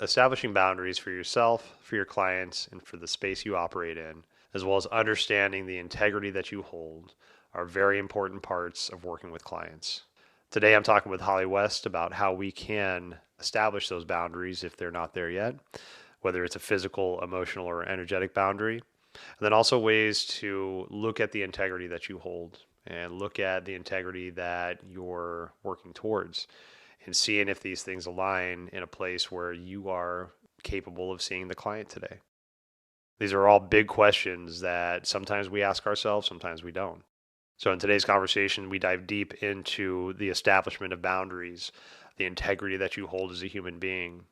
establishing boundaries for yourself, for your clients, and for the space you operate in, as well as understanding the integrity that you hold, are very important parts of working with clients. Today, I'm talking with Holli West about how we can establish those boundaries if they're not there yet, whether it's a physical, emotional, or energetic boundary. And then also ways to look at the integrity that you hold and look at the integrity that you're working towards and seeing if these things align in a place where you are capable of seeing the client today. These are all big questions that sometimes we ask ourselves, sometimes we don't. So in today's conversation, we dive deep into the establishment of boundaries, the integrity that you hold as a human being,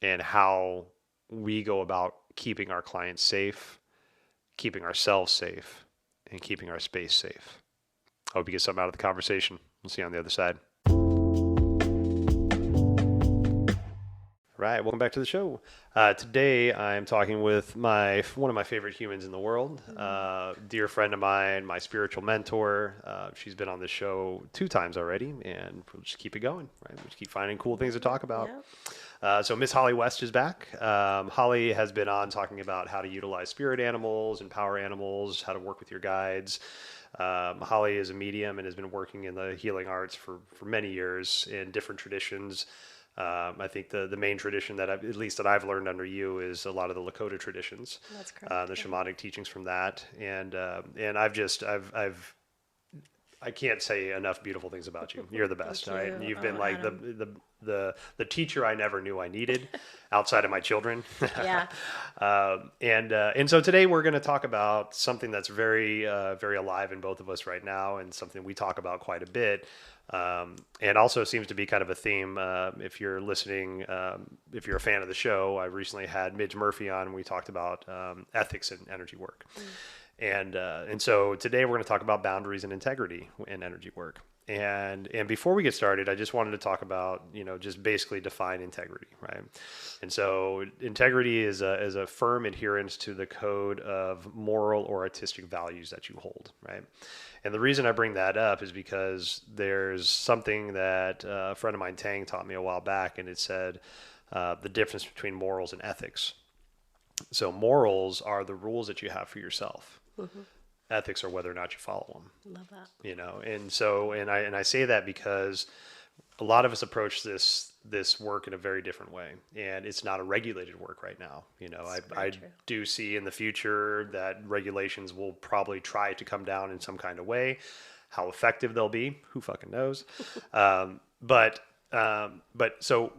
and how we go about keeping our clients safe, keeping ourselves safe, and keeping our space safe. I hope you get something out of the conversation. We'll see you on the other side. Right, welcome back to the show. Today I'm talking with one of my favorite humans in the world, dear friend of mine, my spiritual mentor. She's been on this show 2 times already, and we'll just keep it going. Right, we'll just keep finding cool things to talk about. Yeah. So Miss Holli West is back. Holli has been on talking about how to utilize spirit animals and power animals, how to work with your guides. Holli is a medium and has been working in the healing arts for many years in different traditions. I think the main tradition that at least I've learned under you is a lot of the Lakota traditions. That's correct. The shamanic teachings from that, and I can't say enough beautiful things about you. You're the best. Thank Right? you. You've been like Adam. the teacher I never knew I needed, outside of my children. Yeah. And so today we're going to talk about something that's very very alive in both of us right now, and something we talk about quite a bit. And also seems to be kind of a theme. If you're listening, if you're a fan of the show, I recently had Midge Murphy on, and we talked about ethics and energy work. And so today we're going to talk about boundaries and integrity in energy work. And before we get started, I just wanted to talk about, just basically define integrity, right? And so integrity is a firm adherence to the code of moral or artistic values that you hold, right? And the reason I bring that up is because there's something that a friend of mine, Tang, taught me a while back, and it said the difference between morals and ethics. So morals are the rules that you have for yourself. Mm-hmm. Ethics are whether or not you follow them. Love that. And so I say that because a lot of us approach this work in a very different way, and it's not a regulated work right now. I do see in the future that regulations will probably try to come down in some kind of way. How effective they'll be, who fucking knows? But so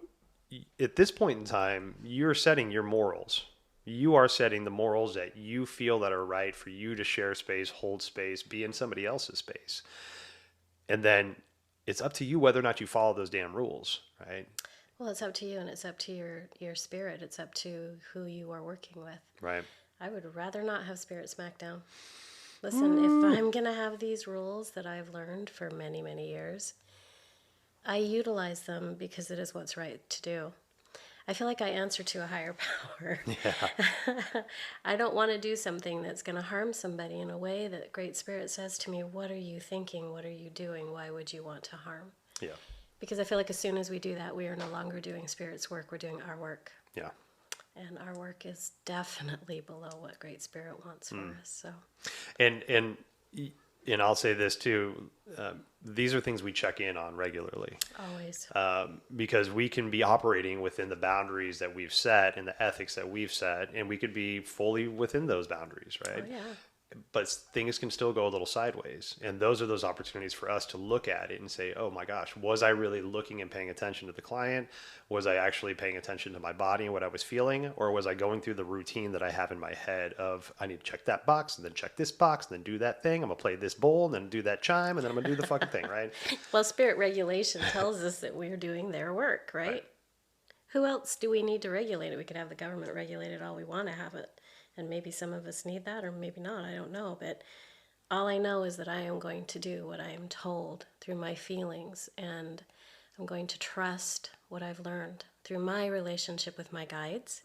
at this point in time, you're setting your morals. You are setting the morals that you feel that are right for you to share space, hold space, be in somebody else's space. And then it's up to you whether or not you follow those damn rules, right? Well, it's up to you, and it's up to your spirit. It's up to who you are working with. Right. I would rather not have spirit smackdown. Listen, if I'm going to have these rules that I've learned for many, many years, I utilize them because it is what's right to do. I feel like I answer to a higher power. Yeah. I don't want to do something that's going to harm somebody in a way that Great Spirit says to me, what are you thinking? What are you doing? Why would you want to harm? Yeah. Because I feel like as soon as we do that, we are no longer doing Spirit's work. We're doing our work. Yeah. And our work is definitely below what Great Spirit wants for us. So. And I'll say this too, these are things we check in on regularly. Always. Because we can be operating within the boundaries that we've set and the ethics that we've set, and we could be fully within those boundaries, right? Oh, yeah. But things can still go a little sideways. And those are those opportunities for us to look at it and say, oh my gosh, was I really looking and paying attention to the client? Was I actually paying attention to my body and what I was feeling? Or was I going through the routine that I have in my head of, I need to check that box and then check this box and then do that thing. I'm going to play this bowl and then do that chime and then I'm going to do the fucking thing, right? Well, Spirit regulation tells us that we're doing their work, right? Who else do we need to regulate it? We could have the government regulate it all we want to have it. And maybe some of us need that, or maybe not, I don't know. But all I know is that I am going to do what I am told through my feelings, and I'm going to trust what I've learned through my relationship with my guides,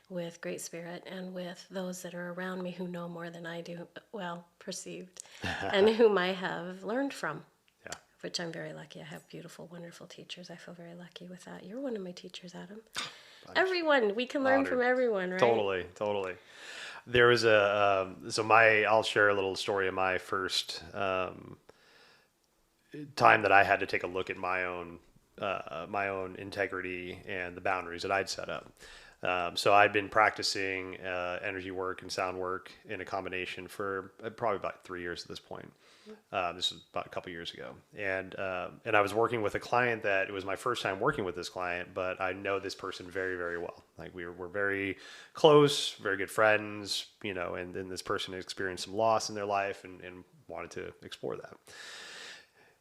with Great Spirit, and with those that are around me who know more than I do, well, perceived, and whom I have learned from. Yeah. Which I'm very lucky. I have beautiful, wonderful teachers. I feel very lucky with that. You're one of my teachers, Adam. Everyone, we can learn from Honored. everyone, right? Totally, totally. There was I'll share a little story of my first time that I had to take a look at my own integrity and the boundaries that I'd set up. So I'd been practicing energy work and sound work in a combination for probably about 3 years at this point. This was about a couple years ago, and I was working with a client that it was my first time working with this client, but I know this person very, very well. Like we're very close, very good friends, you know, and then this person experienced some loss in their life and wanted to explore that.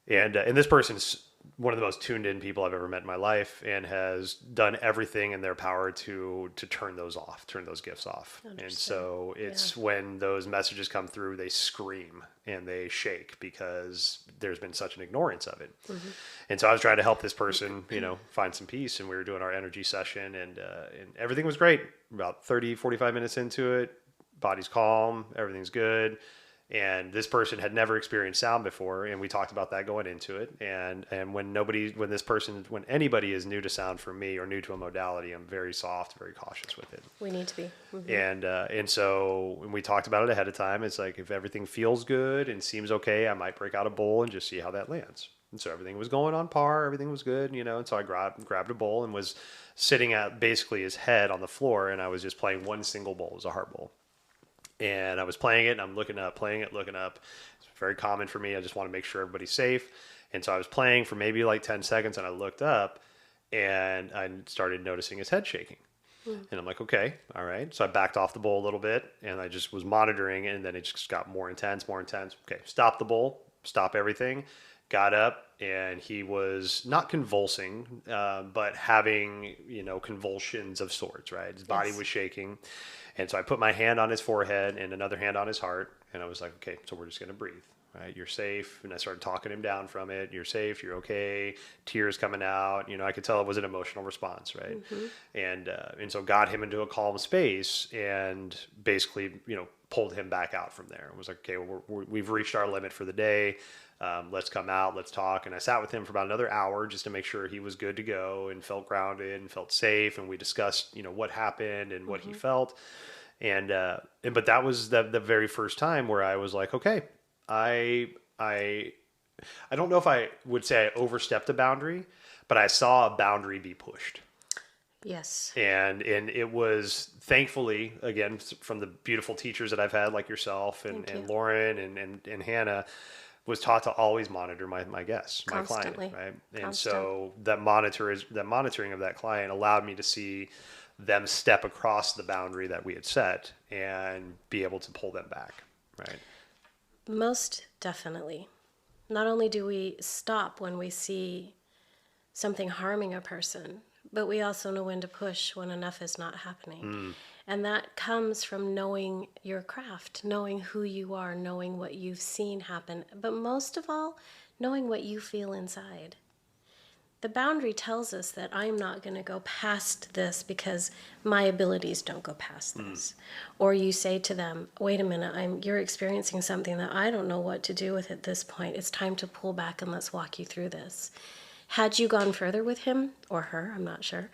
And this person's one of the most tuned in people I've ever met in my life, and has done everything in their power to turn those off, turn those gifts off. And so it's when those messages come through, they scream and they shake because there's been such an ignorance of it. Mm-hmm. And so I was trying to help this person, you know, find some peace, and we were doing our energy session, and everything was great. About 30, 45 minutes into it, body's calm, everything's good. And this person had never experienced sound before, and we talked about that going into it. And when anybody is new to sound for me or new to a modality, I'm very soft, very cautious with it. We need to be. Mm-hmm. And so when we talked about it ahead of time, it's like if everything feels good and seems okay, I might break out a bowl and just see how that lands. And so everything was going on par, everything was good, you know. And so I grabbed a bowl and was sitting at basically his head on the floor, and I was just playing one single bowl. It was a heart bowl. And I was playing it, and I'm looking up, playing it, looking up. It's very common for me. I just want to make sure everybody's safe. And so I was playing for maybe like 10 seconds, and I looked up, and I started noticing his head shaking. And I'm like, okay, all right. So I backed off the bowl a little bit, and I just was monitoring it, and then it just got more intense, more intense. Okay, stop the bowl, stop everything. Got up, and he was not convulsing, but having, you know, convulsions of sorts, right? His body was shaking. And so I put my hand on his forehead and another hand on his heart. And I was like, okay, so we're just going to breathe, right? You're safe. And I started talking him down from it. You're safe. You're okay. Tears coming out. You know, I could tell it was an emotional response, right? Mm-hmm. And so got him into a calm space and basically, you know, pulled him back out from there. It was like, okay, we've reached our limit for the day. Let's come out, let's talk. And I sat with him for about another hour just to make sure he was good to go and felt grounded and felt safe. And we discussed, you know, what happened and what he felt. But that was the very first time where I was like, okay, I don't know if I would say I overstepped a boundary, but I saw a boundary be pushed. Yes. And it was thankfully, again, from the beautiful teachers that I've had, like yourself and Lauren and Hannah, was taught to always monitor my guests, my client, right? And so that monitoring of that client allowed me to see them step across the boundary that we had set and be able to pull them back, right? Most definitely. Not only do we stop when we see something harming a person, but we also know when to push when enough is not happening. And that comes from knowing your craft, knowing who you are, knowing what you've seen happen, but most of all, knowing what you feel inside. The boundary tells us that I'm not going to go past this because my abilities don't go past this. Or you say to them, wait a minute, you're experiencing something that I don't know what to do with at this point. It's time to pull back and let's walk you through this. Had you gone further with him or her, I'm not sure,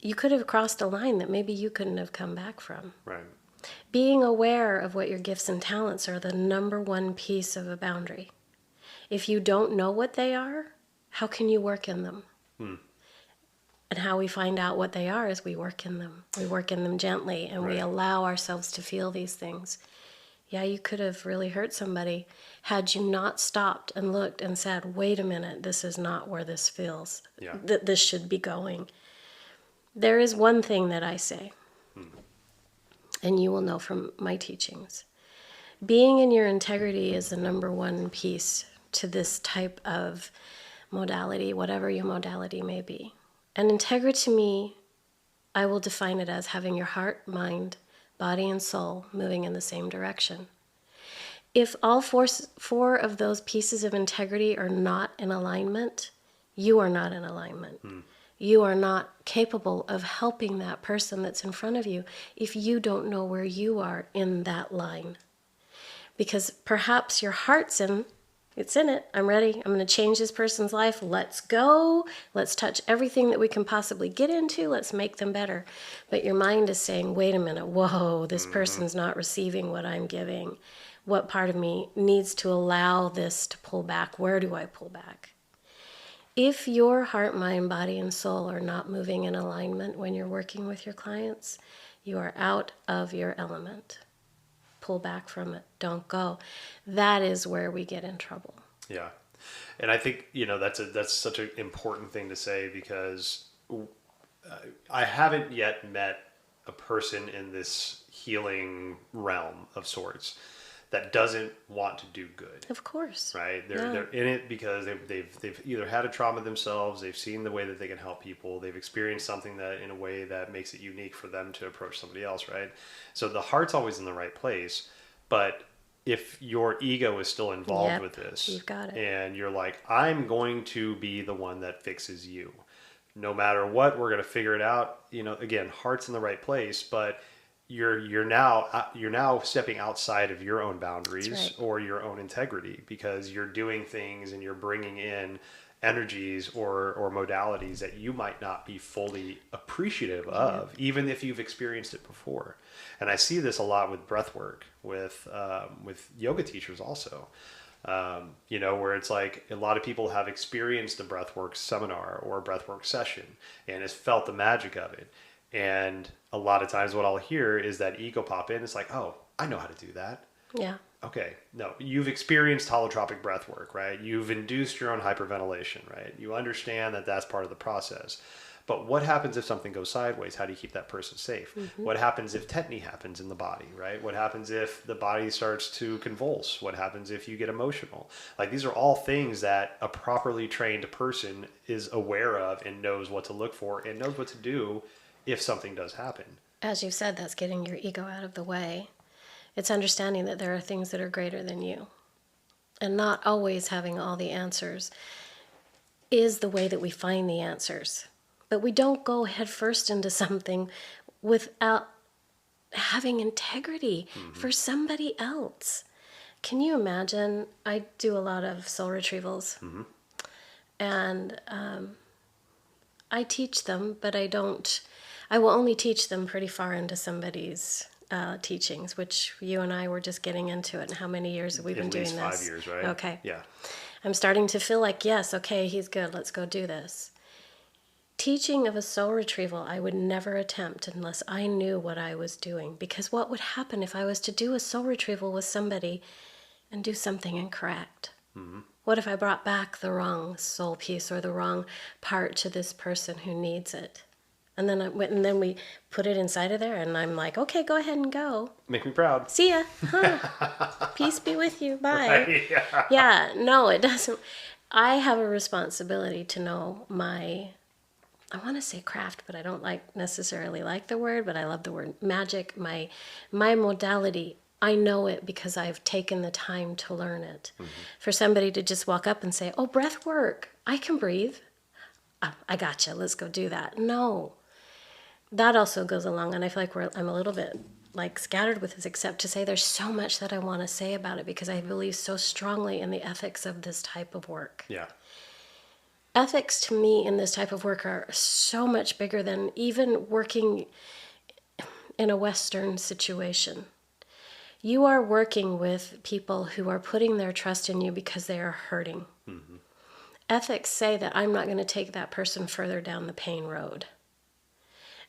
you could have crossed a line that maybe you couldn't have come back from. Right. Being aware of what your gifts and talents are the number one piece of a boundary. If you don't know what they are, how can you work in them? And how we find out what they are is we work in them. We work in them gently, and we allow ourselves to feel these things. Yeah, you could have really hurt somebody had you not stopped and looked and said, wait a minute, this is not where this feels. This should be going. There is one thing that I say, and you will know from my teachings. Being in your integrity is the number one piece to this type of modality, whatever your modality may be. And integrity to me, I will define it as having your heart, mind, body, and soul moving in the same direction. If all four of those pieces of integrity are not in alignment, you are not in alignment. You are not capable of helping that person that's in front of you if you don't know where you are in that line. Because perhaps your heart's in It's in it. I'm ready. I'm going to change this person's life. Let's go. Let's touch everything that we can possibly get into. Let's make them better. But your mind is saying, wait a minute. Whoa, this person's not receiving what I'm giving. What part of me needs to allow this to pull back? Where do I pull back? If your heart, mind, body, and soul are not moving in alignment when you're working with your clients, you are out of your element. Pull back from it. Don't go. That is where we get in trouble. Yeah. And I think, that's such an important thing to say, because I haven't yet met a person in this healing realm of sorts that doesn't want to do good. Of course. Right? They're in it because they've either had a trauma themselves, they've seen the way that they can help people, they've experienced something that in a way that makes it unique for them to approach somebody else, right? So the heart's always in the right place, but if your ego is still involved with this, you've got it. And you're like, I'm going to be the one that fixes you. No matter what, we're going to figure it out. Again, heart's in the right place, but you're now stepping outside of your own boundaries, right, or your own integrity, because you're doing things and you're bringing in energies or modalities that you might not be fully appreciative of, even if you've experienced it before. And I see this a lot with breath work, with yoga teachers also. Where it's like a lot of people have experienced a breathwork seminar or a breathwork session and has felt the magic of it. And a lot of times what I'll hear is that ego pop in. It's like, oh, I know how to do that. Yeah. Okay. No, you've experienced holotropic breath work, right? You've induced your own hyperventilation, right? You understand that that's part of the process. But what happens if something goes sideways? How do you keep that person safe? Mm-hmm. What happens if tetany happens in the body, right? What happens if the body starts to convulse? What happens if you get emotional? Like, these are all things that a properly trained person is aware of and knows what to look for and knows what to do if something does happen. As you said, that's getting your ego out of the way. It's understanding that there are things that are greater than you. And not always having all the answers is the way that we find the answers. But we don't go headfirst into something without having integrity for somebody else. Can you imagine? I do a lot of soul retrievals. And I teach them, but I will only teach them pretty far into somebody's teachings, which you and I were just getting into it. And how many years have we been doing this? At least 5 years, right? Okay. Yeah. I'm starting to feel like, yes, okay, he's good. Let's go do this. Teaching of a soul retrieval, I would never attempt unless I knew what I was doing. Because what would happen if I was to do a soul retrieval with somebody and do something incorrect? What if I brought back the wrong soul piece or the wrong part to this person who needs it? And then we put it inside of there, and I'm like, okay, go ahead and go. Make me proud. See ya. Huh. Peace be with you. Bye. Right, yeah, no, it doesn't. I have a responsibility to know I want to say craft, but I don't necessarily like the word, but I love the word magic. My modality, I know it because I've taken the time to learn it. For somebody to just walk up and say, oh, breath work, I can breathe. Oh, I gotcha, let's go do that. No. That also goes along, and I feel like I'm a little bit scattered with this, except to say there's so much that I want to say about it because I believe so strongly in the ethics of this type of work. Yeah. Ethics to me in this type of work are so much bigger than even working in a Western situation. You are working with people who are putting their trust in you because they are hurting. Ethics say that I'm not going to take that person further down the pain road.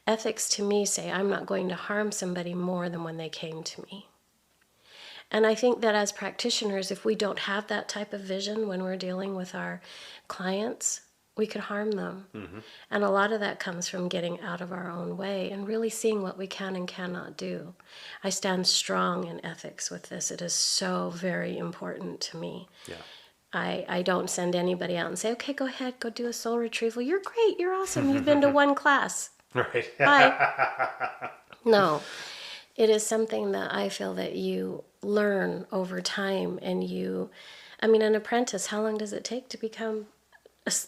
Ethics to me say I'm not going to harm somebody more than when they came to me. And I think that as practitioners, if we don't have that type of vision when we're dealing with our clients, we could harm them. And a lot of that comes from getting out of our own way and really seeing what we can and cannot do. I stand strong in ethics with this. It is so very important to me. Yeah. I don't send anybody out and say, okay, go ahead, go do a soul retrieval. You're great, you're awesome, you've been to one class. Right. Bye. No, it is something that I feel that you learn over time, and an apprentice, how long does it take to become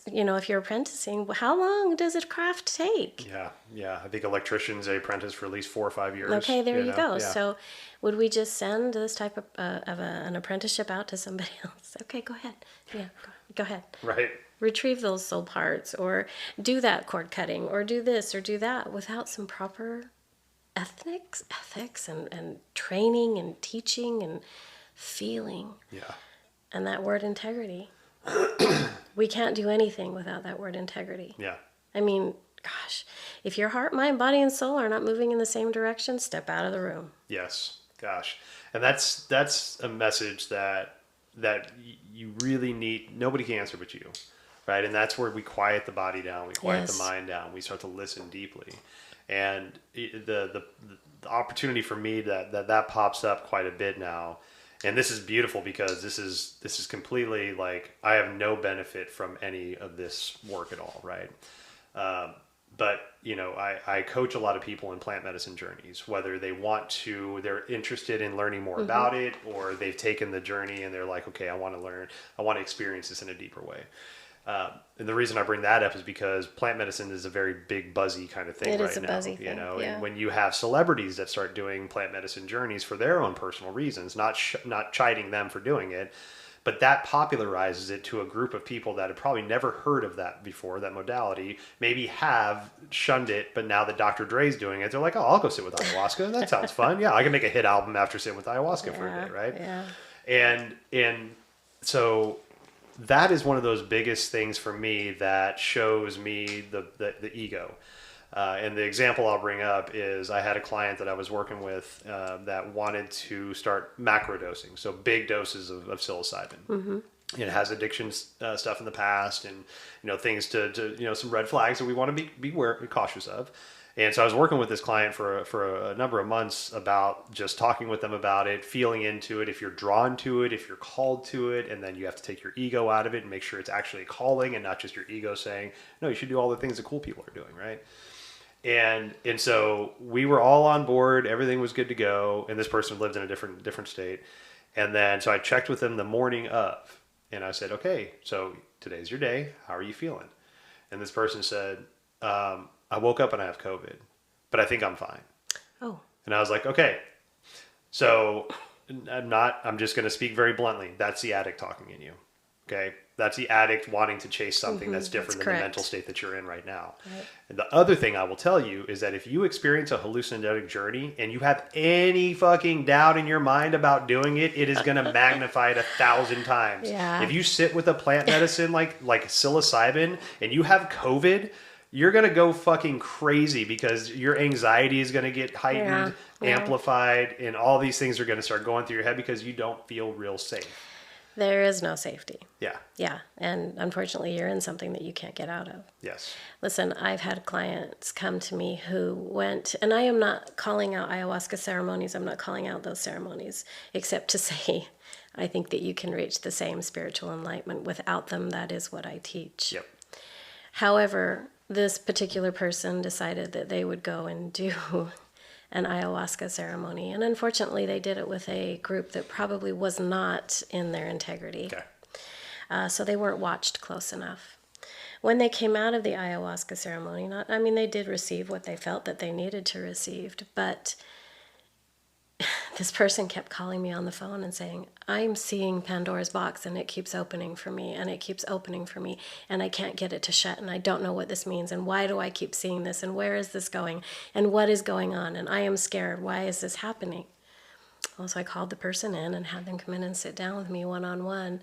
if you're apprenticing, how long does a craft take? Yeah. I think electricians, they apprentice for at least 4 or 5 years. Okay, there you go. Yeah. So, would we just send this type of, an apprenticeship out to somebody else? Okay, go ahead. Yeah, go ahead. Right. Retrieve those soul parts, or do that cord cutting, or do this, or do that, without some proper ethics and training and teaching and feeling. Yeah. And that word integrity. We can't do anything without that word integrity. Yeah. I mean, gosh, if your heart, mind, body, and soul are not moving in the same direction, step out of the room. Yes. Gosh. And that's a message that you really need. Nobody can answer but you. Right? And that's where we quiet the body down, we quiet the mind down, we start to listen deeply. And the opportunity for me that pops up quite a bit now. And this is beautiful because this is completely like, I have no benefit from any of this work at all, right? But I coach a lot of people in plant medicine journeys, whether they're interested in learning more about it, or they've taken the journey and they're like, okay, I want to experience this in a deeper way. And the reason I bring that up is because plant medicine is a very big, buzzy kind of thing right now. It is a buzzy thing, yeah. And when you have celebrities that start doing plant medicine journeys for their own personal reasons, not chiding them for doing it, but that popularizes it to a group of people that have probably never heard of that before, that modality, maybe have shunned it, but now that Dr. Dre's doing it, they're like, oh, I'll go sit with ayahuasca. That sounds fun. Yeah, I can make a hit album after sitting with ayahuasca for a day, right? Yeah. And so that is one of those biggest things for me that shows me the ego. And the example I'll bring up is I had a client that I was working with that wanted to start macrodosing, so big doses of psilocybin. Mm-hmm. It has addiction stuff in the past, and things to some red flags that we want to be cautious of. And so I was working with this client for a number of months about just talking with them about it, feeling into it, if you're drawn to it, if you're called to it, and then you have to take your ego out of it and make sure it's actually calling and not just your ego saying, no, you should do all the things that cool people are doing, right? And so we were all on board, everything was good to go, and this person lived in a different state. And then so I checked with them the morning of, and I said, okay, so today's your day, how are you feeling? And this person said, I woke up and I have COVID, but I think I'm fine. Oh. And I was like, okay. So I'm just going to speak very bluntly. That's the addict talking in you. Okay. That's the addict wanting to chase something that's different than the mental state that you're in right now. Right. And the other thing I will tell you is that if you experience a hallucinogenic journey and you have any fucking doubt in your mind about doing it, it is going to magnify it 1,000 times. Yeah. If you sit with a plant medicine like psilocybin and you have COVID, you're going to go fucking crazy because your anxiety is going to get heightened, amplified, and all these things are going to start going through your head because you don't feel real safe. There is no safety. Yeah. Yeah. And unfortunately, you're in something that you can't get out of. Yes. Listen, I've had clients come to me who went, and I am not calling out ayahuasca ceremonies. I'm not calling out those ceremonies, except to say, I think that you can reach the same spiritual enlightenment without them. That is what I teach. Yep. However, this particular person decided that they would go and do an ayahuasca ceremony. And unfortunately, they did it with a group that probably was not in their integrity. Okay. So they weren't watched close enough. When they came out of the ayahuasca ceremony, they did receive what they felt that they needed to receive, but this person kept calling me on the phone and saying, I'm seeing Pandora's box and it keeps opening for me and it keeps opening for me and I can't get it to shut and I don't know what this means and why do I keep seeing this and where is this going and what is going on and I am scared. Why is this happening? Well, so I called the person in and had them come in and sit down with me one-on-one,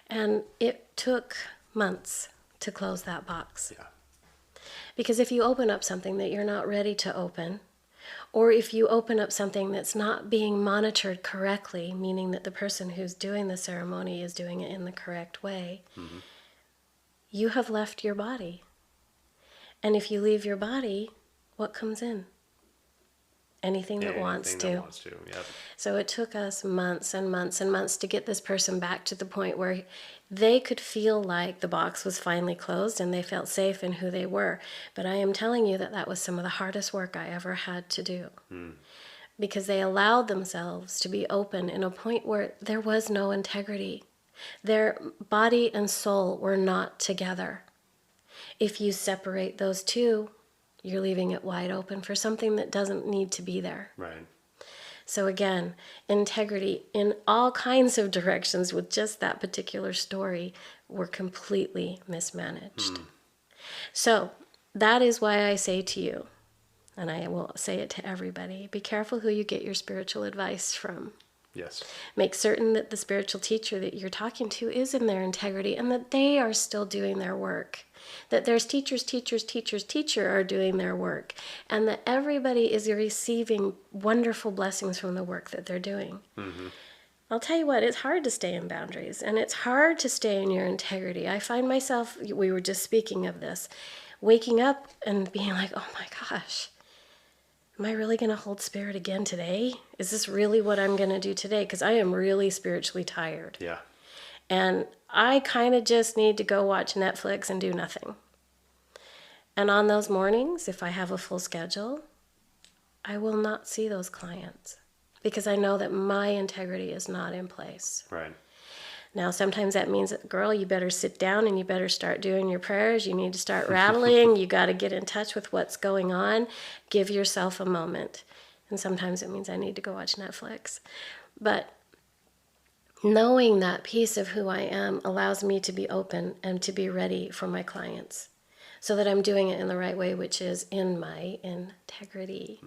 and it took months to close that box. Yeah. Because if you open up something that you're not ready to open, or if you open up something that's not being monitored correctly, meaning that the person who's doing the ceremony is doing it in the correct way, you have left your body. And if you leave your body, what comes in? Anything that wants to. Yep. So it took us months and months and months to get this person back to the point where they could feel like the box was finally closed and they felt safe in who they were. But I am telling you that was some of the hardest work I ever had to do. Because they allowed themselves to be open in a point where there was no integrity. Their body and soul were not together. If you separate those two, you're leaving it wide open for something that doesn't need to be there. Right. So again, integrity in all kinds of directions with just that particular story were completely mismanaged. So that is why I say to you, and I will say it to everybody, be careful who you get your spiritual advice from. Yes. Make certain that the spiritual teacher that you're talking to is in their integrity and that they are still doing their work. That there's teachers are doing their work. And that everybody is receiving wonderful blessings from the work that they're doing. Mm-hmm. I'll tell you what, it's hard to stay in boundaries. And it's hard to stay in your integrity. I find myself, we were just speaking of this, waking up and being like, oh my gosh. Am I really going to hold spirit again today? Is this really what I'm going to do today? Because I am really spiritually tired. Yeah. And I kind of just need to go watch Netflix and do nothing. And on those mornings, if I have a full schedule, I will not see those clients because I know that my integrity is not in place. Right. Now, sometimes that means, girl, you better sit down and you better start doing your prayers. You need to start rattling. You got to get in touch with what's going on. Give yourself a moment. And sometimes it means I need to go watch Netflix. But knowing that piece of who I am allows me to be open and to be ready for my clients so that I'm doing it in the right way, which is in my integrity.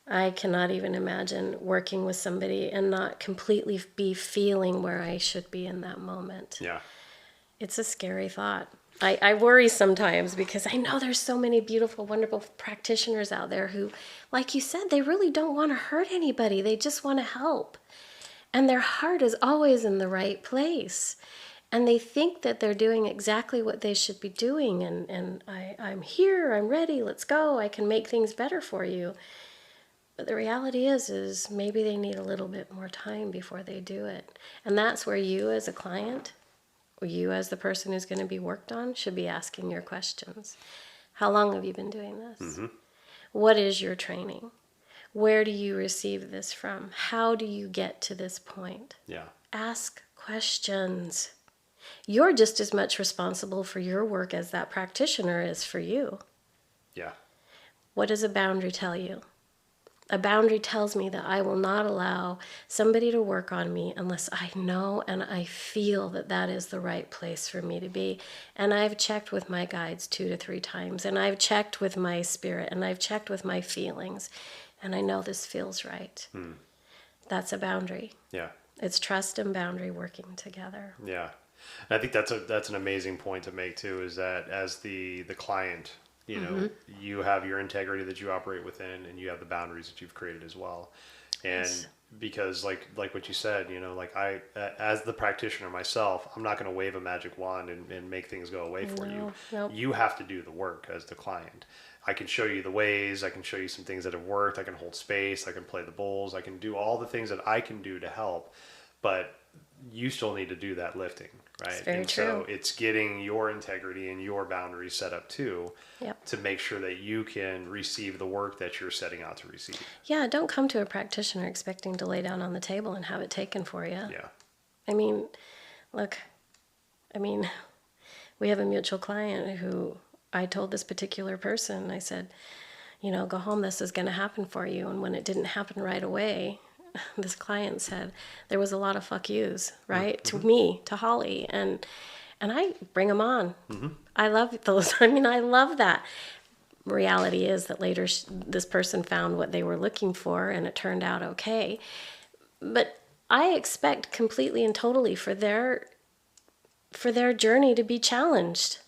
I cannot even imagine working with somebody and not completely be feeling where I should be in that moment. Yeah. It's a scary thought. I worry sometimes because I know there's so many beautiful, wonderful practitioners out there who, like you said, they really don't want to hurt anybody. They just want to help. And their heart is always in the right place. And they think that they're doing exactly what they should be doing. And I'm here, I'm ready, let's go. I can make things better for you. But the reality is maybe they need a little bit more time before they do it. And that's where you as a client, or you as the person who's going to be worked on, should be asking your questions. How long have you been doing this? Mm-hmm. What is your training? Where do you receive this from? How do you get to this point? Yeah. Ask questions. You're just as much responsible for your work as that practitioner is for you. Yeah. What does a boundary tell you? A boundary tells me that I will not allow somebody to work on me unless I know and I feel that that is the right place for me to be. And I've checked with my guides 2 to 3 times, and I've checked with my spirit, and I've checked with my feelings, and I know this feels right. That's a boundary. Yeah. It's trust and boundary working together. Yeah. And I think that's an amazing point to make too, is that as the client, you know, you have your integrity that you operate within, and you have the boundaries that you've created as well. And Yes. because like what you said, you know, like I, as the practitioner myself, I'm not going to wave a magic wand and make things go away for you. Nope. You have to do the work as the client. I can show you the ways, I can show you some things that have worked, I can hold space, I can play the bowls, I can do all the things that I can do to help, but you still need to do that lifting, right? It's very and true. so it's getting your integrity and your boundaries set up too, Yep. to make sure that you can receive the work that you're setting out to receive. Yeah, don't come to a practitioner expecting to lay down on the table and have it taken for you. Yeah. I mean, look, we have a mutual client who I told this particular person, I said, you know, go home, this is going to happen for you. And when it didn't happen right away, this client said there was a lot of fuck yous, right? To me, to Holly. And I bring them on. I love those. I love that. Reality is that later this person found what they were looking for and it turned out okay. But I expect completely and totally for their journey to be challenged.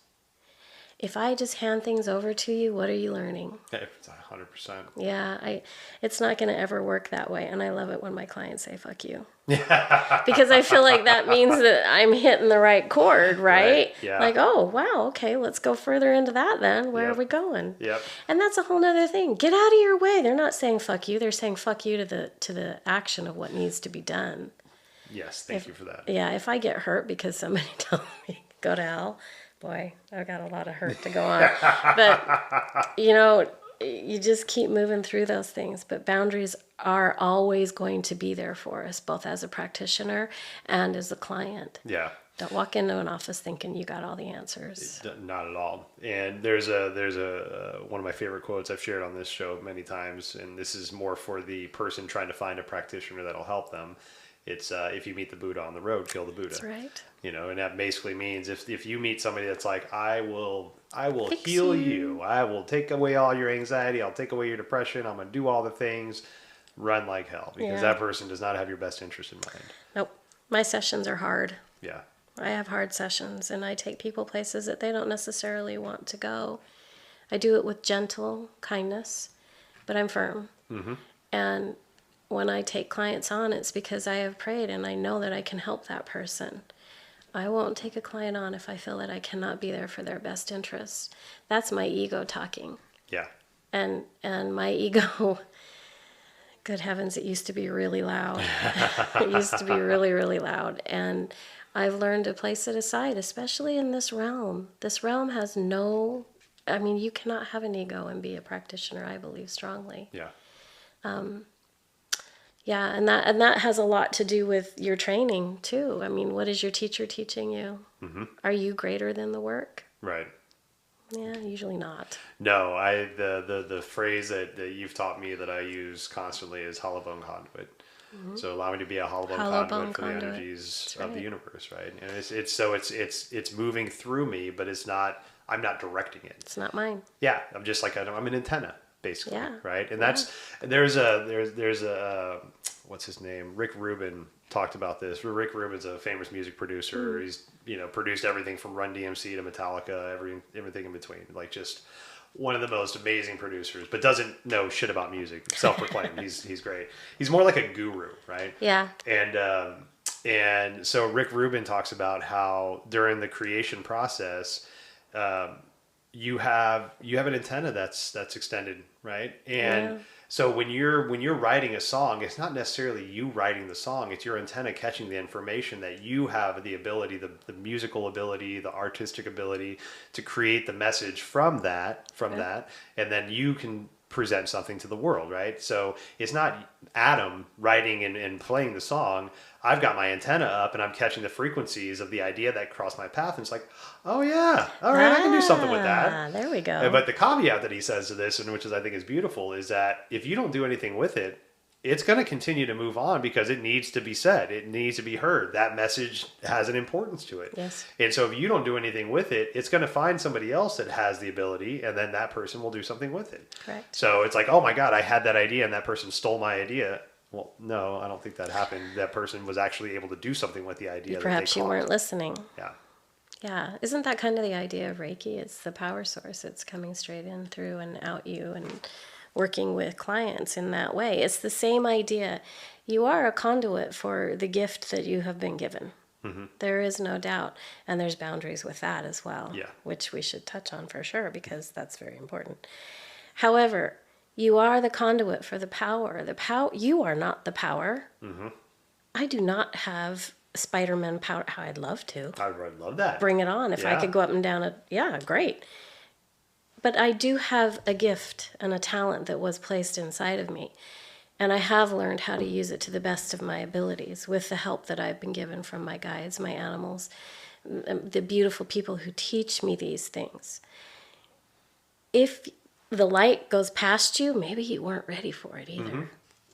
If I just hand things over to you, what are you learning? It's 100%. Yeah, it's not going to ever work that way. And I love it when my clients say, fuck you. Because I feel like that means that I'm hitting the right chord, right? Yeah. Like, oh, wow, okay, let's go further into that then. Where Yep. are we going? Yep. And that's a whole nother thing. Get out of your way. They're not saying fuck you. They're saying fuck you to the action of what needs to be done. Yes. Thank you for that. Yeah, if I get hurt because somebody told me go to hell, boy, I've got a lot of hurt to go on. But, you know, you just keep moving through those things. But boundaries are always going to be there for us, both as a practitioner and as a client. Yeah. Don't walk into an office thinking you got all the answers. Not at all. And there's one of my favorite quotes I've shared on this show many times, and this is more for the person trying to find a practitioner that'll help them. It's if you meet the Buddha on the road, kill the Buddha. That's right. You know, and that basically means if you meet somebody that's like, I will Fix heal you. you, I will take away all your anxiety, I'll take away your depression, I'm gonna do all the things, run like hell, because Yeah. that person does not have your best interest in mind. Nope. My sessions are hard. Yeah. I have hard sessions, and I take people places that they don't necessarily want to go. I do it with gentle kindness, but I'm firm. Mm-hmm. And when I take clients on, it's because I have prayed and I know that I can help that person. I won't take a client on if I feel that I cannot be there for their best interests. That's my ego talking. Yeah. And my ego, good heavens, it used to be really loud. It used to be really, really loud. And I've learned to place it aside, especially in this realm. This realm has no, I mean, you cannot have an ego and be a practitioner, I believe strongly. Yeah. Yeah, and that has a lot to do with your training too. I mean, what is your teacher teaching you? Mm-hmm. Are you greater than the work? Right. Yeah, usually not. No, the phrase that you've taught me that I use constantly is hollow bone conduit. Mm-hmm. So allow me to be a hollow bone conduit for the energies of the universe, right? And it's moving through me, but I'm not directing it. It's not mine. Yeah, I'm just like I'm an antenna, basically, Yeah. right? And there's a what's his name? Rick Rubin talked about this. Rick Rubin's a famous music producer. He's produced everything from Run DMC to Metallica, everything in between. Like just one of the most amazing producers, but doesn't know shit about music. Self-proclaimed. he's great. He's more like a guru, right? Yeah. And so Rick Rubin talks about how during the creation process, you have an antenna that's extended, right? And so when you're writing a song, it's not necessarily you writing the song, it's your antenna catching the information that you have the ability, the musical ability, the artistic ability to create the message from that, and then you can present something to the world, right? So it's not Adam writing and playing the song. I've got my antenna up and I'm catching the frequencies of the idea that crossed my path. And it's like, oh yeah, all right, I can do something with that. There we go. But the caveat that he says to this, and which I think is beautiful, is that if you don't do anything with it, it's going to continue to move on because it needs to be said. It needs to be heard. That message has an importance to it. Yes. And so if you don't do anything with it, it's going to find somebody else that has the ability, and then that person will do something with it. Correct. So it's like, oh my God, I had that idea and that person stole my idea. Well, no, I don't think that happened. That person was actually able to do something with the idea. Perhaps you weren't listening. Yeah. Yeah. Isn't that kind of the idea of Reiki? It's the power source. It's coming straight in through and out you and working with clients in that way. It's the same idea. You are a conduit for the gift that you have been given. Mm-hmm. There is no doubt. And there's boundaries with that as well, which we should touch on for sure because that's very important. However, you are the conduit for the power. You are not the power. Mm-hmm. I do not have Spider-Man power. How I'd love to. I'd love that. Bring it on. If I could go up and down great. But I do have a gift and a talent that was placed inside of me. And I have learned how to use it to the best of my abilities with the help that I've been given from my guides, my animals, the beautiful people who teach me these things. If the light goes past you, maybe you weren't ready for it either. Mm-hmm.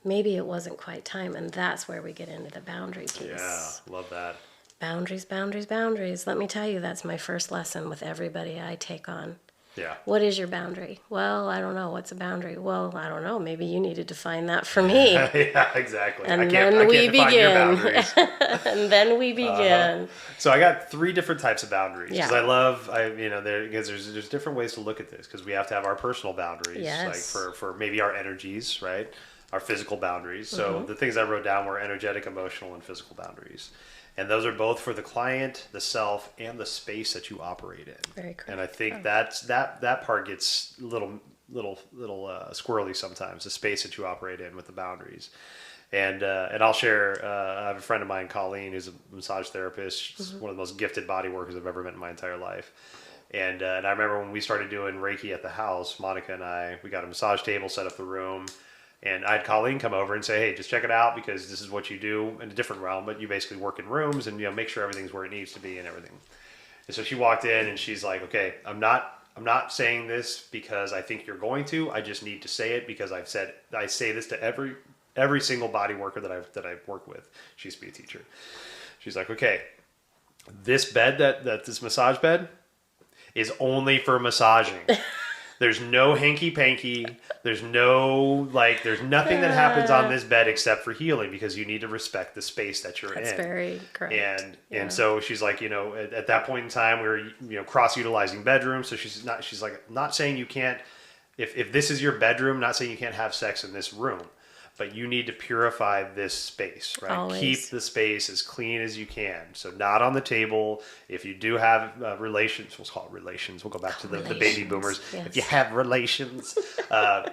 Maybe it wasn't quite time. And that's where we get into the boundary piece. Yeah, love that. Boundaries, boundaries, boundaries. Let me tell you, that's my first lesson with everybody I take on. Yeah. What is your boundary? Well, I don't know. What's a boundary? Well, I don't know. Maybe you need to define that for me. Yeah, exactly. And I can't we define your boundaries. And then we begin. So I got 3 different types of boundaries because Yeah. because there's different ways to look at this because we have to have our personal boundaries, Yes. like for maybe our energies, right? Our physical boundaries. So the things I wrote down were energetic, emotional, and physical boundaries. And those are both for the client, the self, and the space that you operate in. Very correct. And I think that part gets a little squirrely sometimes. The space that you operate in with the boundaries. And I'll share. I have a friend of mine, Colleen, who's a massage therapist. She's one of the most gifted body workers I've ever met in my entire life. And I remember when we started doing Reiki at the house, Monica and I, we got a massage table, set up the room, and I had Colleen come over and say, hey, just check it out because this is what you do in a different realm, but you basically work in rooms and make sure everything's where it needs to be and everything. And so she walked in and she's like, okay, I'm not saying this because I think you're going to. I just need to say it because I say this to every single body worker that I've worked with. She used to be a teacher. She's like, okay, this bed this massage bed is only for massaging. There's no hanky panky. There's there's nothing that happens on this bed except for healing because you need to respect the space that you're in. That's very correct. And so she's like, at that point in time we were, cross utilizing bedrooms. So she's like, not saying you can't, if this is your bedroom, not saying you can't have sex in this room. But you need to purify this space, right? Always. Keep the space as clean as you can. So not on the table. If you do have relations, we'll call it relations. We'll go back to the baby boomers. Yes. If you have relations,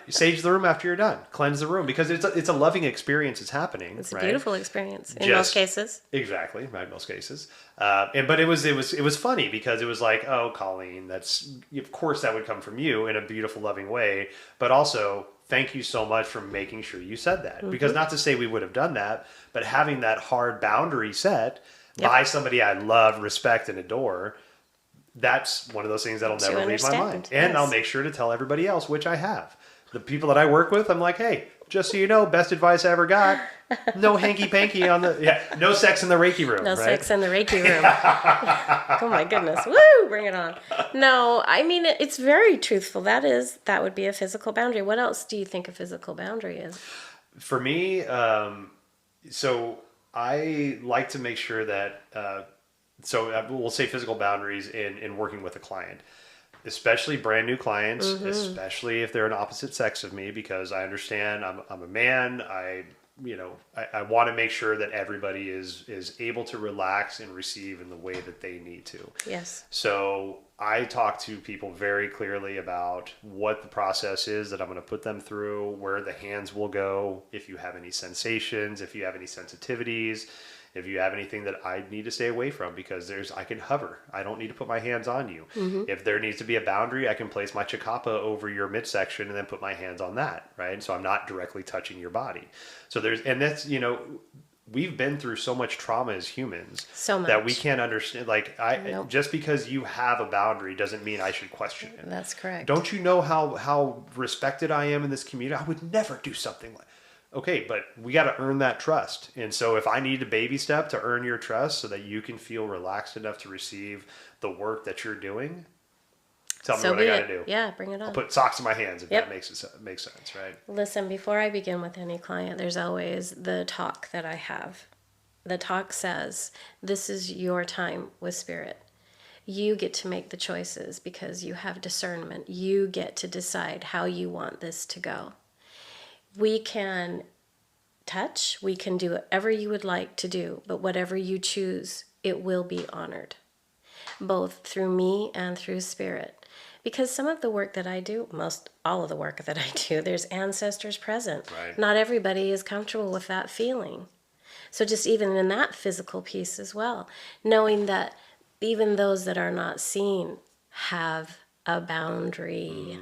sage the room after you're done. Cleanse the room because it's a loving experience. It's happening. It's a right? beautiful experience in most cases. Exactly, right? Most cases. But it was funny because it was like, oh, Colleen, of course that would come from you in a beautiful, loving way, but also, thank you so much for making sure you said that. Because not to say we would have done that, but having that hard boundary set by somebody I love, respect, and adore, that's one of those things that'll never leave my mind. And I'll make sure to tell everybody else, which I have. The people that I work with, I'm like, hey, just so you know, best advice I ever got. No hanky-panky no sex in the Reiki room. No right? sex in the Reiki room. Oh my goodness. Woo! Bring it on. No, I mean, it's very truthful. That would be a physical boundary. What else do you think a physical boundary is? For me, so I like to make sure that, we'll say physical boundaries in working with a client. Especially brand new clients, especially if they're an opposite sex of me, because I understand I'm a man. I want to make sure that everybody is able to relax and receive in the way that they need to. Yes. So I talk to people very clearly about what the process is that I'm going to put them through, where the hands will go, if you have any sensations, if you have any sensitivities, if you have anything that I need to stay away from, because I can hover. I don't need to put my hands on you. If there needs to be a boundary, I can place my chakapa over your midsection and then put my hands on that, right? So I'm not directly touching your body. So that's, we've been through so much trauma as humans that we can't understand. Just because you have a boundary doesn't mean I should question it. That's correct. Don't you know how respected I am in this community? I would never do something like. Okay, but we got to earn that trust. And so if I need a baby step to earn your trust so that you can feel relaxed enough to receive the work that you're doing, tell me what I got to do. Yeah, bring it on. I'll put socks in my hands if that makes sense, right? Listen, before I begin with any client, there's always the talk that I have. The talk says, this is your time with spirit. You get to make the choices because you have discernment. You get to decide how you want this to go. We can touch, we can do whatever you would like to do, but whatever you choose, it will be honored, both through me and through spirit. Because some of the work that I do, all of the work that I do, there's ancestors present. Right. Not everybody is comfortable with that feeling. So just even in that physical piece as well, knowing that even those that are not seen have a boundary.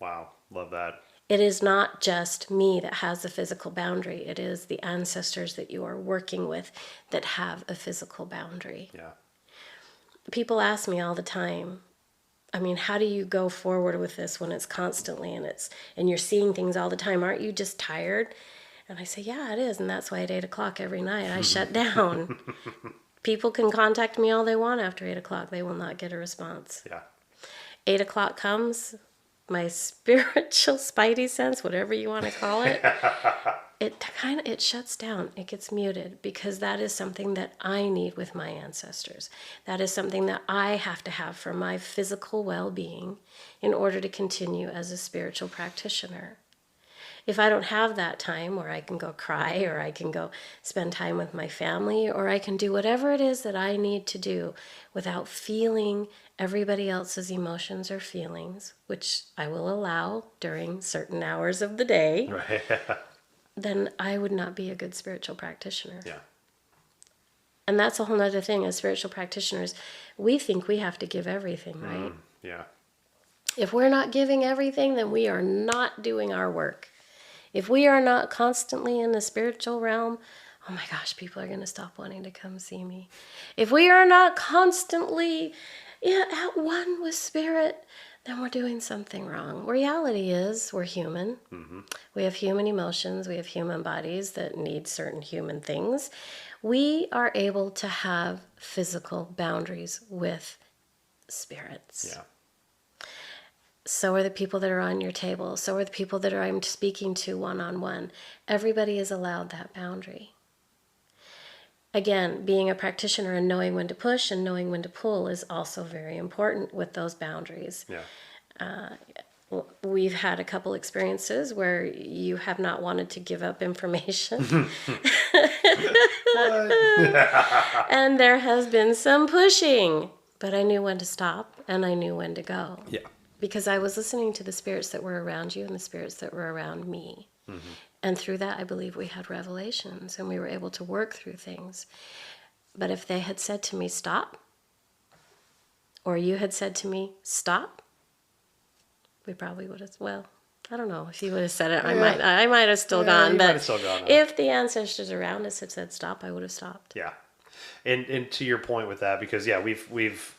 Wow, love that. It is not just me that has a physical boundary. It is the ancestors that you are working with that have a physical boundary. Yeah. People ask me all the time, I mean, how do you go forward with this when it's constantly and you're seeing things all the time? Aren't you just tired? And I say, yeah, it is. And that's why at 8:00 every night I shut down. People can contact me all they want after 8:00. They will not get a response. Yeah. 8:00 comes, my spiritual spidey sense, whatever you want to call it, it shuts down. It gets muted because that is something that I need with my ancestors. That is something that I have to have for my physical well-being in order to continue as a spiritual practitioner. If I don't have that time where I can go cry or I can go spend time with my family or I can do whatever it is that I need to do without feeling everybody else's emotions or feelings, which I will allow during certain hours of the day, Right. then I would not be a good spiritual practitioner. Yeah. And that's a whole nother thing. As spiritual practitioners, we think we have to give everything, right? Yeah. If we're not giving everything, then we are not doing our work. If we are not constantly in the spiritual realm, oh my gosh, people are going to stop wanting to come see me. If we are not constantly at one with spirit, then we're doing something wrong. Reality is we're human. We have human emotions. We have human bodies that need certain human things. We are able to have physical boundaries with spirits. Yeah. So are the people that are on your table. So are the people that I'm speaking to one-on-one. Everybody is allowed that boundary. Again, being a practitioner and knowing when to push and knowing when to pull is also very important with those boundaries. Yeah. We've had a couple experiences where you have not wanted to give up information. And there has been some pushing. But I knew when to stop and I knew when to go. Yeah. Because I was listening to the spirits that were around you and the spirits that were around me. And through that, I believe we had revelations and we were able to work through things. But if they had said to me, stop, or you had said to me, stop, we probably would have, well, I don't know. If you would have said it, I might have still gone. But if the ancestors around us had said stop, I would have stopped. Yeah. And to your point with that, because we've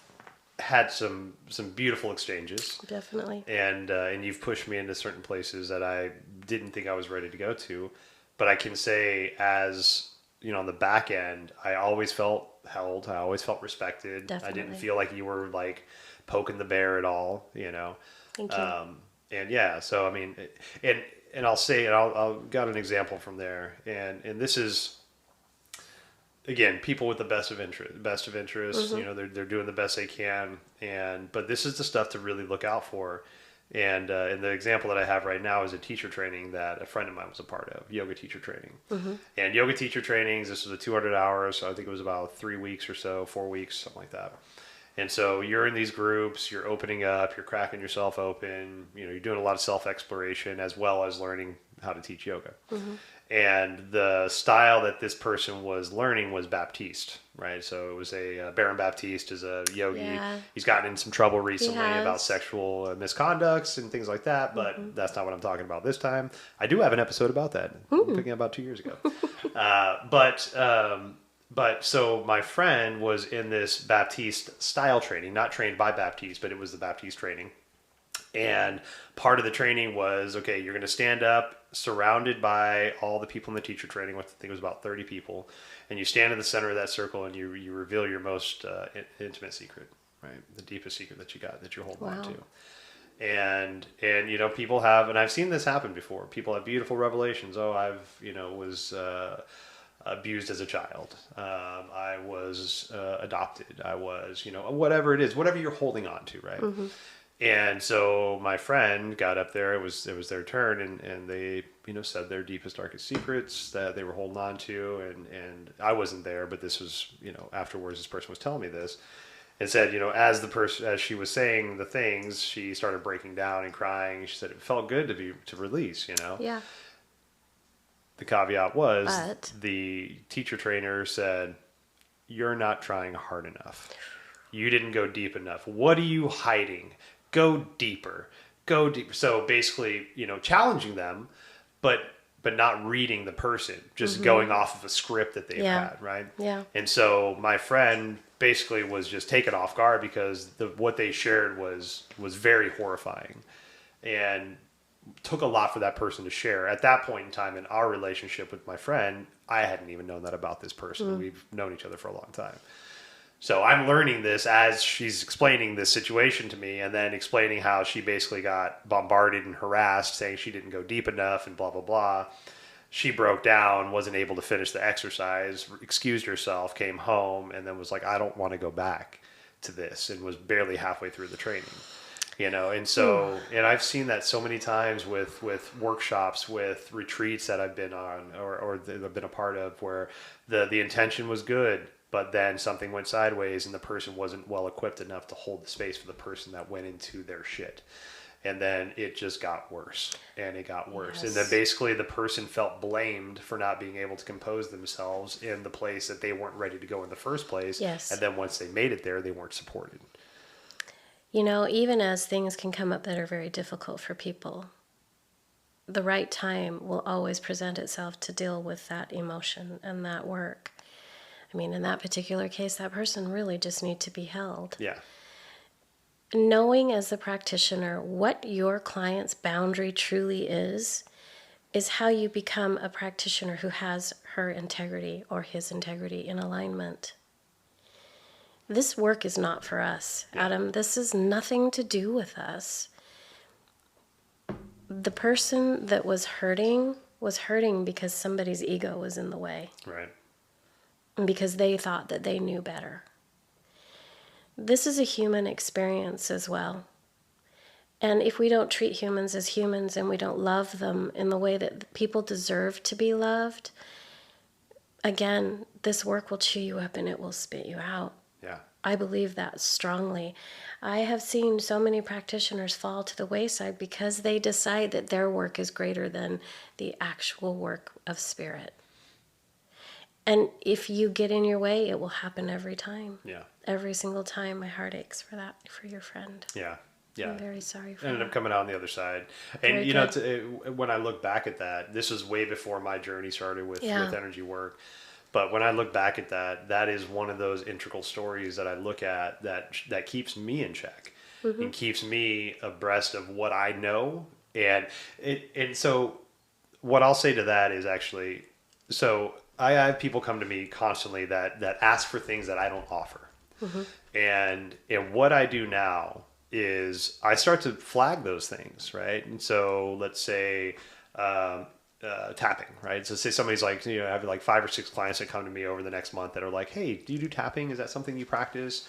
had some beautiful exchanges. Definitely. And you've pushed me into certain places that I didn't think I was ready to go to. But I can say, as on the back end, I always felt held. I always felt respected. Definitely. I didn't feel like you were like poking the bear at all, Thank you. And yeah, so I mean, and I'll say, and I'll got an example from there, and this is, again, people with the best of interest, they're doing the best they can, but this is the stuff to really look out for. And the example that I have right now is a teacher training that a friend of mine was a part of, yoga teacher training. And yoga teacher trainings, this was a 200 hours, so I think it was about 3 weeks or so, 4 weeks, something like that. And so you're in these groups, you're opening up, you're cracking yourself open, you're doing a lot of self-exploration as well as learning how to teach yoga. And the style that this person was learning was Baptiste, right? So it was Baron Baptiste is a yogi. Yeah. He's gotten in some trouble recently about sexual misconducts and things like that, but that's not what I'm talking about this time. I do have an episode about that. I'm picking about 2 years ago. But so my friend was in this Baptiste style training, not trained by Baptiste, but it was the Baptiste training. And part of the training was, okay, you're going to stand up surrounded by all the people in the teacher training, which I think it was about 30 people. And you stand in the center of that circle and you reveal your most intimate secret, right? The deepest secret that you got, that you're holding on to. And people have, and I've seen this happen before. People have beautiful revelations. Oh, was abused as a child. I was adopted. I was, whatever it is, whatever you're holding on to, right? And so my friend got up there, it was their turn, and they, said their deepest, darkest secrets that they were holding on to. And I wasn't there, but this was, afterwards, this person was telling me this. And said, as she was saying the things, she started breaking down and crying. She said it felt good to release, Yeah. The caveat was the teacher trainer said, you're not trying hard enough. You didn't go deep enough. What are you hiding? Go deeper. Go deeper. So basically, challenging them, but not reading the person, just going off of a script that they've had, right? Yeah. And so my friend basically was just taken off guard because what they shared was very horrifying, and took a lot for that person to share. At that point in time in our relationship with my friend, I hadn't even known that about this person. We've known each other for a long time. So I'm learning this as she's explaining this situation to me, and then explaining how she basically got bombarded and harassed, saying she didn't go deep enough and blah, blah, blah. She broke down, wasn't able to finish the exercise, excused herself, came home, and then was like, I don't want to go back to this, and was barely halfway through the training. And so, and I've seen that so many times with workshops, with retreats that I've been on or that I've been a part of, where the intention was good, but then something went sideways and the person wasn't well equipped enough to hold the space for the person that went into their shit. And then it just got worse and it got worse. And then Yes. basically the person felt blamed for not being able to compose themselves in the place that they weren't ready to go in the first place. And Yes. then once they made it there, they weren't supported. You know, even as things can come up that are very difficult for people, the right time will always present itself to deal with that emotion and that work. I mean, in that particular case, that person really just needs to be held. Yeah. Knowing as a practitioner what your client's boundary truly is how you become a practitioner who has her integrity or his integrity in alignment. This work is not for us, Yeah. Adam. This is nothing to do with us. The person that was hurting because somebody's ego was in the way. Right. And because they thought that they knew better. This is a human experience as well. And if we don't treat humans as humans and we don't love them in the way that people deserve to be loved, again, this work will chew you up and it will spit you out. Yeah. I believe that strongly. I have seen so many practitioners fall to the wayside because they decide that their work is greater than the actual work of spirit. And if you get in your way, it will happen every time. Yeah. Every single time. My heart aches for that, for your friend. Yeah. Yeah. I'm very sorry for Ended that. up coming out on the other side. And, Very you know, good. when I look back at that, this was way before my journey started with Yeah. energy work. But when I look back at that, that is one of those integral stories that I look at that keeps me in check and keeps me abreast of what I know. And so what I'll say to that is actually, so I have people come to me constantly that ask for things that I don't offer. And what I do now is I start to flag those things, right? And so let's say tapping, right? So say somebody's like, you know, I have like 5 or 6 clients that come to me over the next month that are like, hey, do you do tapping? Is that something you practice?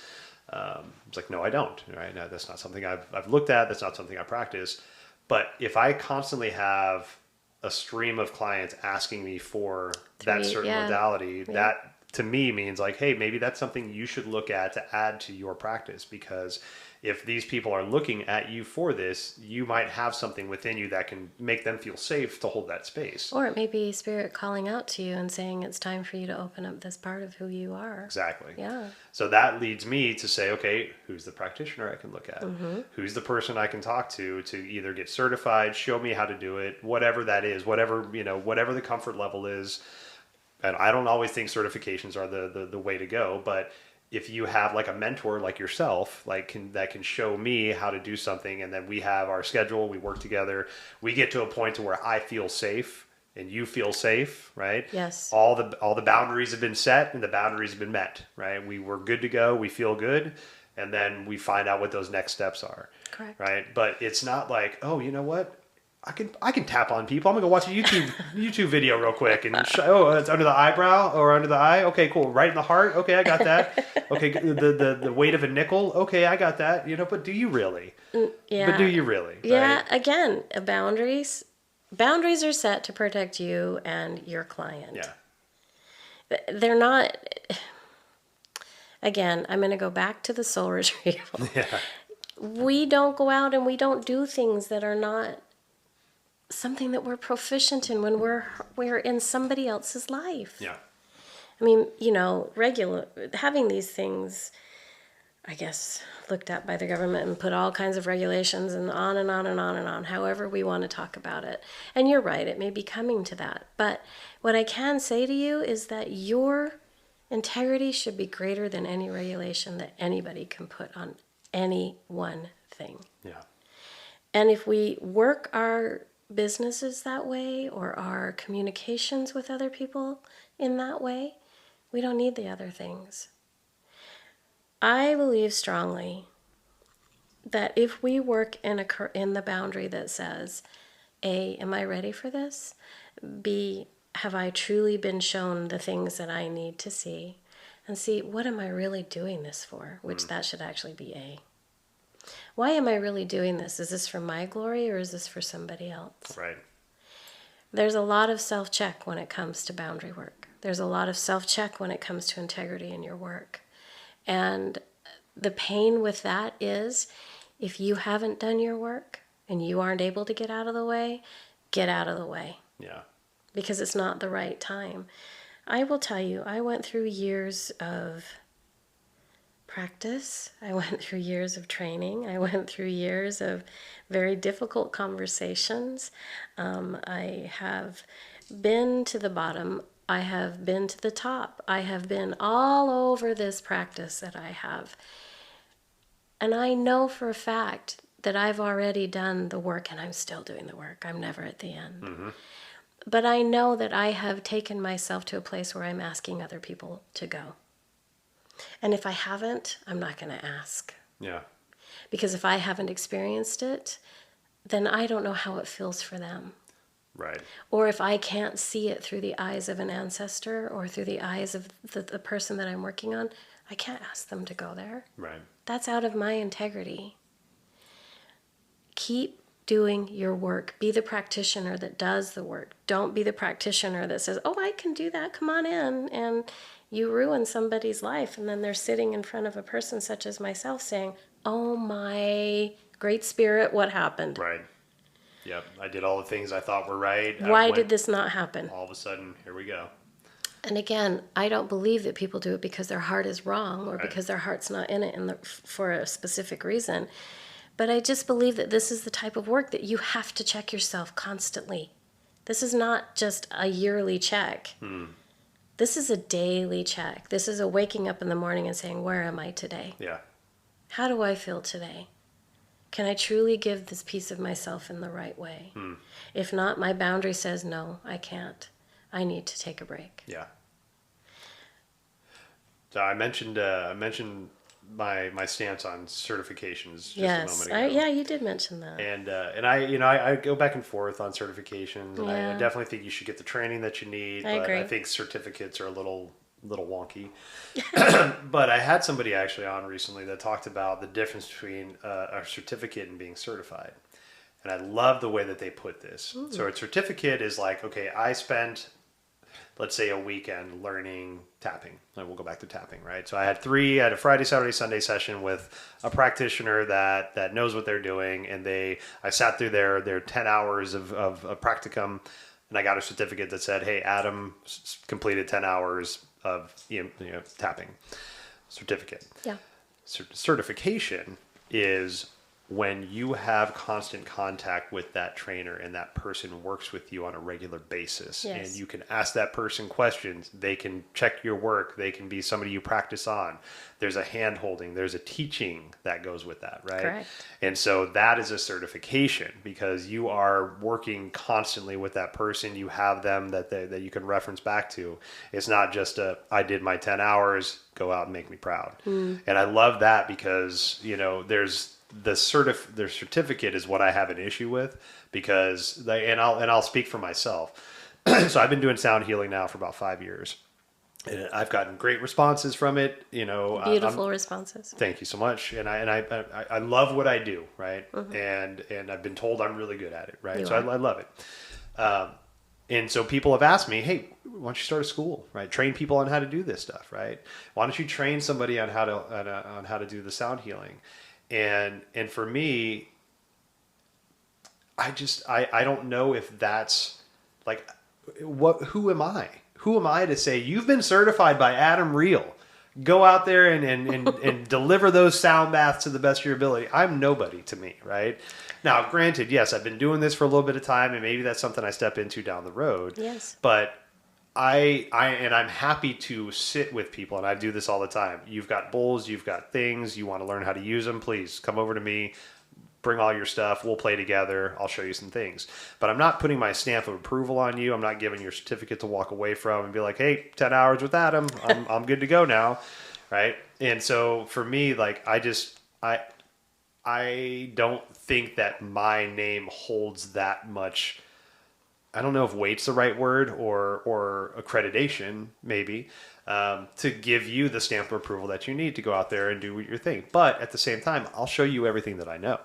It's like, no, I don't, right? No, that's not something I've looked at. That's not something I practice. But if I constantly have a stream of clients asking me for that certain modality, that to me means like, hey, maybe that's something you should look at to add to your practice, because if these people are looking at you for this, you might have something within you that can make them feel safe to hold that space. Or it may be spirit calling out to you and saying it's time for you to open up this part of who you are. Exactly. Yeah. So that leads me to say, okay, who's the practitioner I can look at? Who's the person I can talk to either get certified, show me how to do it, whatever that is, whatever the comfort level is. And I don't always think certifications are the way to go, but if you have like a mentor like yourself, that can show me how to do something, and then we have our schedule, we work together, we get to a point to where I feel safe and you feel safe, right? Yes. All the boundaries have been set and the boundaries have been met, right? We're good to go, we feel good, and then we find out what those next steps are. Correct. Right? But it's not like, oh, you know what? I can tap on people. I'm gonna go watch a YouTube video real quick and it's under the eyebrow or under the eye. Okay, cool. Right in the heart. Okay, I got that. Okay, the weight of a nickel. Okay, I got that. But do you really? Yeah. But do you really? Yeah. Right? Again, boundaries are set to protect you and your client. Yeah. They're not. Again, I'm going to go back to the soul retrieval. Yeah. We don't go out and we don't do things that are not something that we're proficient in when we're in somebody else's life. Yeah. I mean, having these things, I guess, looked at by the government and put all kinds of regulations and on and on and on and on, however we want to talk about it. And you're right, it may be coming to that. But what I can say to you is that your integrity should be greater than any regulation that anybody can put on any one thing. Yeah. And if we work our businesses that way or our communications with other people in that way, we don't need the other things. I believe strongly that if we work in the boundary that says, A, am I ready for this? B, have I truly been shown the things that I need to see? And C, what am I really doing this for? Which that should actually be A. Why am I really doing this? Is this for my glory or is this for somebody else? Right. There's a lot of self-check when it comes to boundary work. There's a lot of self-check when it comes to integrity in your work. And the pain with that is if you haven't done your work and you aren't able to get out of the way, get out of the way. Yeah. Because it's not the right time. I will tell you, I went through years of practice. I went through years of training. I went through years of very difficult conversations. I have been to the bottom. I have been to the top. I have been all over this practice that I have. And I know for a fact that I've already done the work, and I'm still doing the work. I'm never at the end. Mm-hmm. But I know that I have taken myself to a place where I'm asking other people to go. And if I haven't, I'm not going to ask. Yeah. Because if I haven't experienced it, then I don't know how it feels for them. Right. Or if I can't see it through the eyes of an ancestor or through the eyes of the person that I'm working on, I can't ask them to go there. Right. That's out of my integrity. Keep doing your work. Be the practitioner that does the work. Don't be the practitioner that says, oh, I can do that. Come on in. And you ruin somebody's life. And then they're sitting in front of a person such as myself saying, oh, my great spirit, what happened? Right. Yep. I did all the things I thought were right. Why did this not happen? All of a sudden, here we go. And again, I don't believe that people do it because their heart is wrong or because their heart's not in it for a specific reason. But I just believe that this is the type of work that you have to check yourself constantly. This is not just a yearly check. This is a daily check. This is a waking up in the morning and saying, where am I today? Yeah. How do I feel today? Can I truly give this piece of myself in the right way? If not, my boundary says, no, I can't. I need to take a break. Yeah. So I mentioned my stance on certifications just a moment ago. Yeah, you did mention that. And I go back and forth on certifications, and I definitely think you should get the training that you need. I agree. I think certificates are a little wonky. But I had somebody actually on recently that talked about the difference between a certificate and being certified. And I love the way that they put this. Ooh. So a certificate is like, okay, I spent, let's say, a weekend learning tapping. And we'll go back to tapping, right? So I had a Friday, Saturday, Sunday session with a practitioner that knows what they're doing. And I sat through their 10 hours of practicum, and I got a certificate that said, hey, Adam completed 10 hours of tapping. Certificate. Yeah. Certification is when you have constant contact with that trainer and that person works with you on a regular basis. Yes. And you can ask that person questions. They can check your work. They can be somebody you practice on. There's a hand holding. There's a teaching that goes with that, right? Correct. And so that is a certification because you are working constantly with that person. You have them that you can reference back to. It's not just I did my 10 hours, go out and make me proud. And I love that because, there's their certificate is what I have an issue with because I'll speak for myself. So I've been doing sound healing now for about 5 years. And I've gotten great responses from it, Beautiful responses. Thank you so much. And I love what I do, right? Mm-hmm. And I've been told I'm really good at it, right? I love it. And so people have asked me, hey, why don't you start a school, right? Train people on how to do this stuff, right? Why don't you train somebody on how to do the sound healing? And for me, I don't know if that's like, who am I? Who am I to say, you've been certified by Adam Reel. Go out there and deliver those sound baths to the best of your ability. I'm nobody to me, right? Now, granted, yes, I've been doing this for a little bit of time, and maybe that's something I step into down the road. Yes. But I'm happy to sit with people, and I do this all the time. You've got bowls, you've got things, you want to learn how to use them, please come over to me. Bring all your stuff. We'll play together. I'll show you some things. But I'm not putting my stamp of approval on you. I'm not giving your certificate to walk away from and be like, hey, 10 hours with Adam. I'm good to go now. Right? And so for me, like, I don't think that my name holds that much. I don't know if weight's the right word or accreditation, maybe, to give you the stamp of approval that you need to go out there and do your thing. But at the same time, I'll show you everything that I know.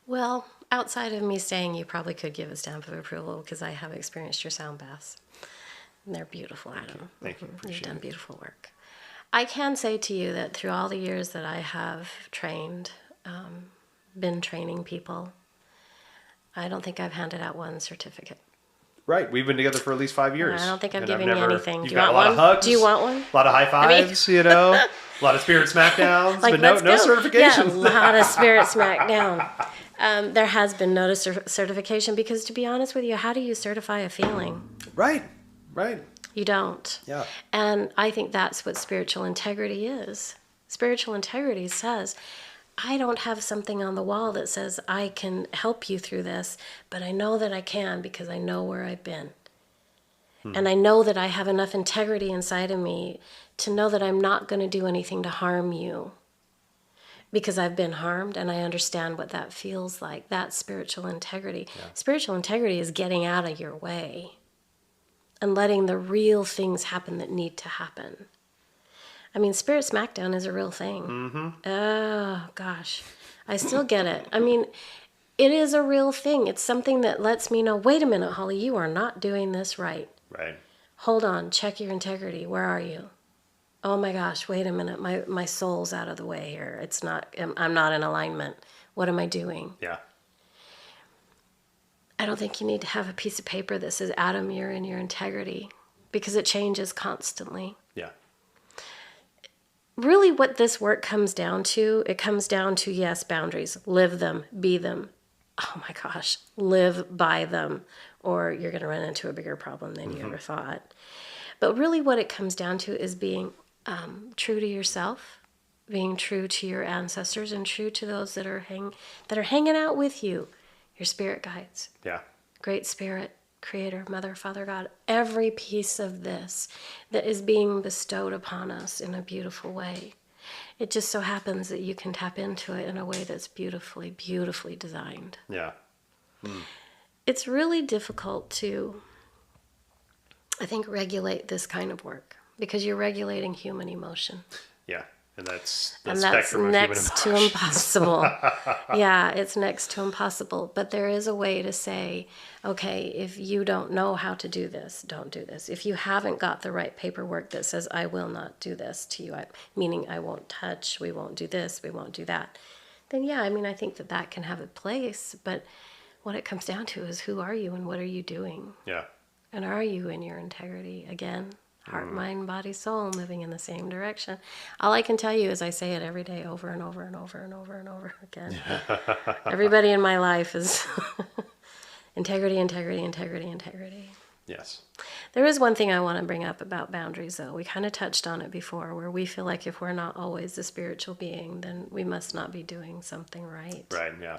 Well, outside of me saying you probably could give a stamp of approval because I have experienced your sound baths. And they're beautiful, Adam. Thank you. You've done beautiful work. I can say to you that through all the years that I have trained, been training people, I don't think I've handed out one certificate. Right. We've been together for at least 5 years. I don't think I've and given you anything. You've Do you got want a lot one? of hugs. Do you want one? A lot of high fives, a lot of spirit smackdowns, Like, but let's no go. certification. Yeah, a lot of spirit smackdown. There has been no certification because, to be honest with you, how do you certify a feeling? Right. You don't. Yeah. And I think that's what spiritual integrity is. Spiritual integrity says, I don't have something on the wall that says I can help you through this, but I know that I can because I know where I've been. And I know that I have enough integrity inside of me to know that I'm not going to do anything to harm you because I've been harmed and I understand what that feels like. That's spiritual integrity. Yeah. Spiritual integrity is getting out of your way and letting the real things happen that need to happen. I mean, spirit smackdown is a real thing. Mm-hmm. Oh, gosh. I still get it. I mean, it is a real thing. It's something that lets me know, wait a minute, Holly, you are not doing this right. Right. Hold on, check your integrity. Where are you? Oh my gosh, wait a minute. My soul's out of the way here. I'm not in alignment. What am I doing? Yeah. I don't think you need to have a piece of paper that says, Adam, you're in your integrity, because it changes constantly. Yeah. Really what this work comes down to, yes, boundaries. Live them, be them. Oh my gosh, live by them, or you're going to run into a bigger problem than you ever thought. But really what it comes down to is being true to yourself, being true to your ancestors, and true to those that are hanging out with you, your spirit guides. Yeah. Great Spirit, Creator, Mother, Father, God, every piece of this that is being bestowed upon us in a beautiful way. It just so happens that you can tap into it in a way that's beautifully, beautifully designed. Yeah. It's really difficult to, I think, regulate this kind of work because you're regulating human emotion. Yeah. And that's next to impossible. Yeah, it's next to impossible. But there is a way to say, okay, if you don't know how to do this, don't do this. If you haven't got the right paperwork that says, I will not do this to you, meaning I won't touch, we won't do this, we won't do that, then yeah, I mean, I think that can have a place. But what it comes down to is, who are you and what are you doing? Yeah. And are you in your integrity? Again, heart, mind, body, soul, moving in the same direction. All I can tell you is I say it every day over and over and over and over and over again. Everybody in my life is integrity, integrity, integrity, integrity. Yes. There is one thing I want to bring up about boundaries, though. We kind of touched on it before, where we feel like if we're not always the spiritual being, then we must not be doing something right. Right, yeah.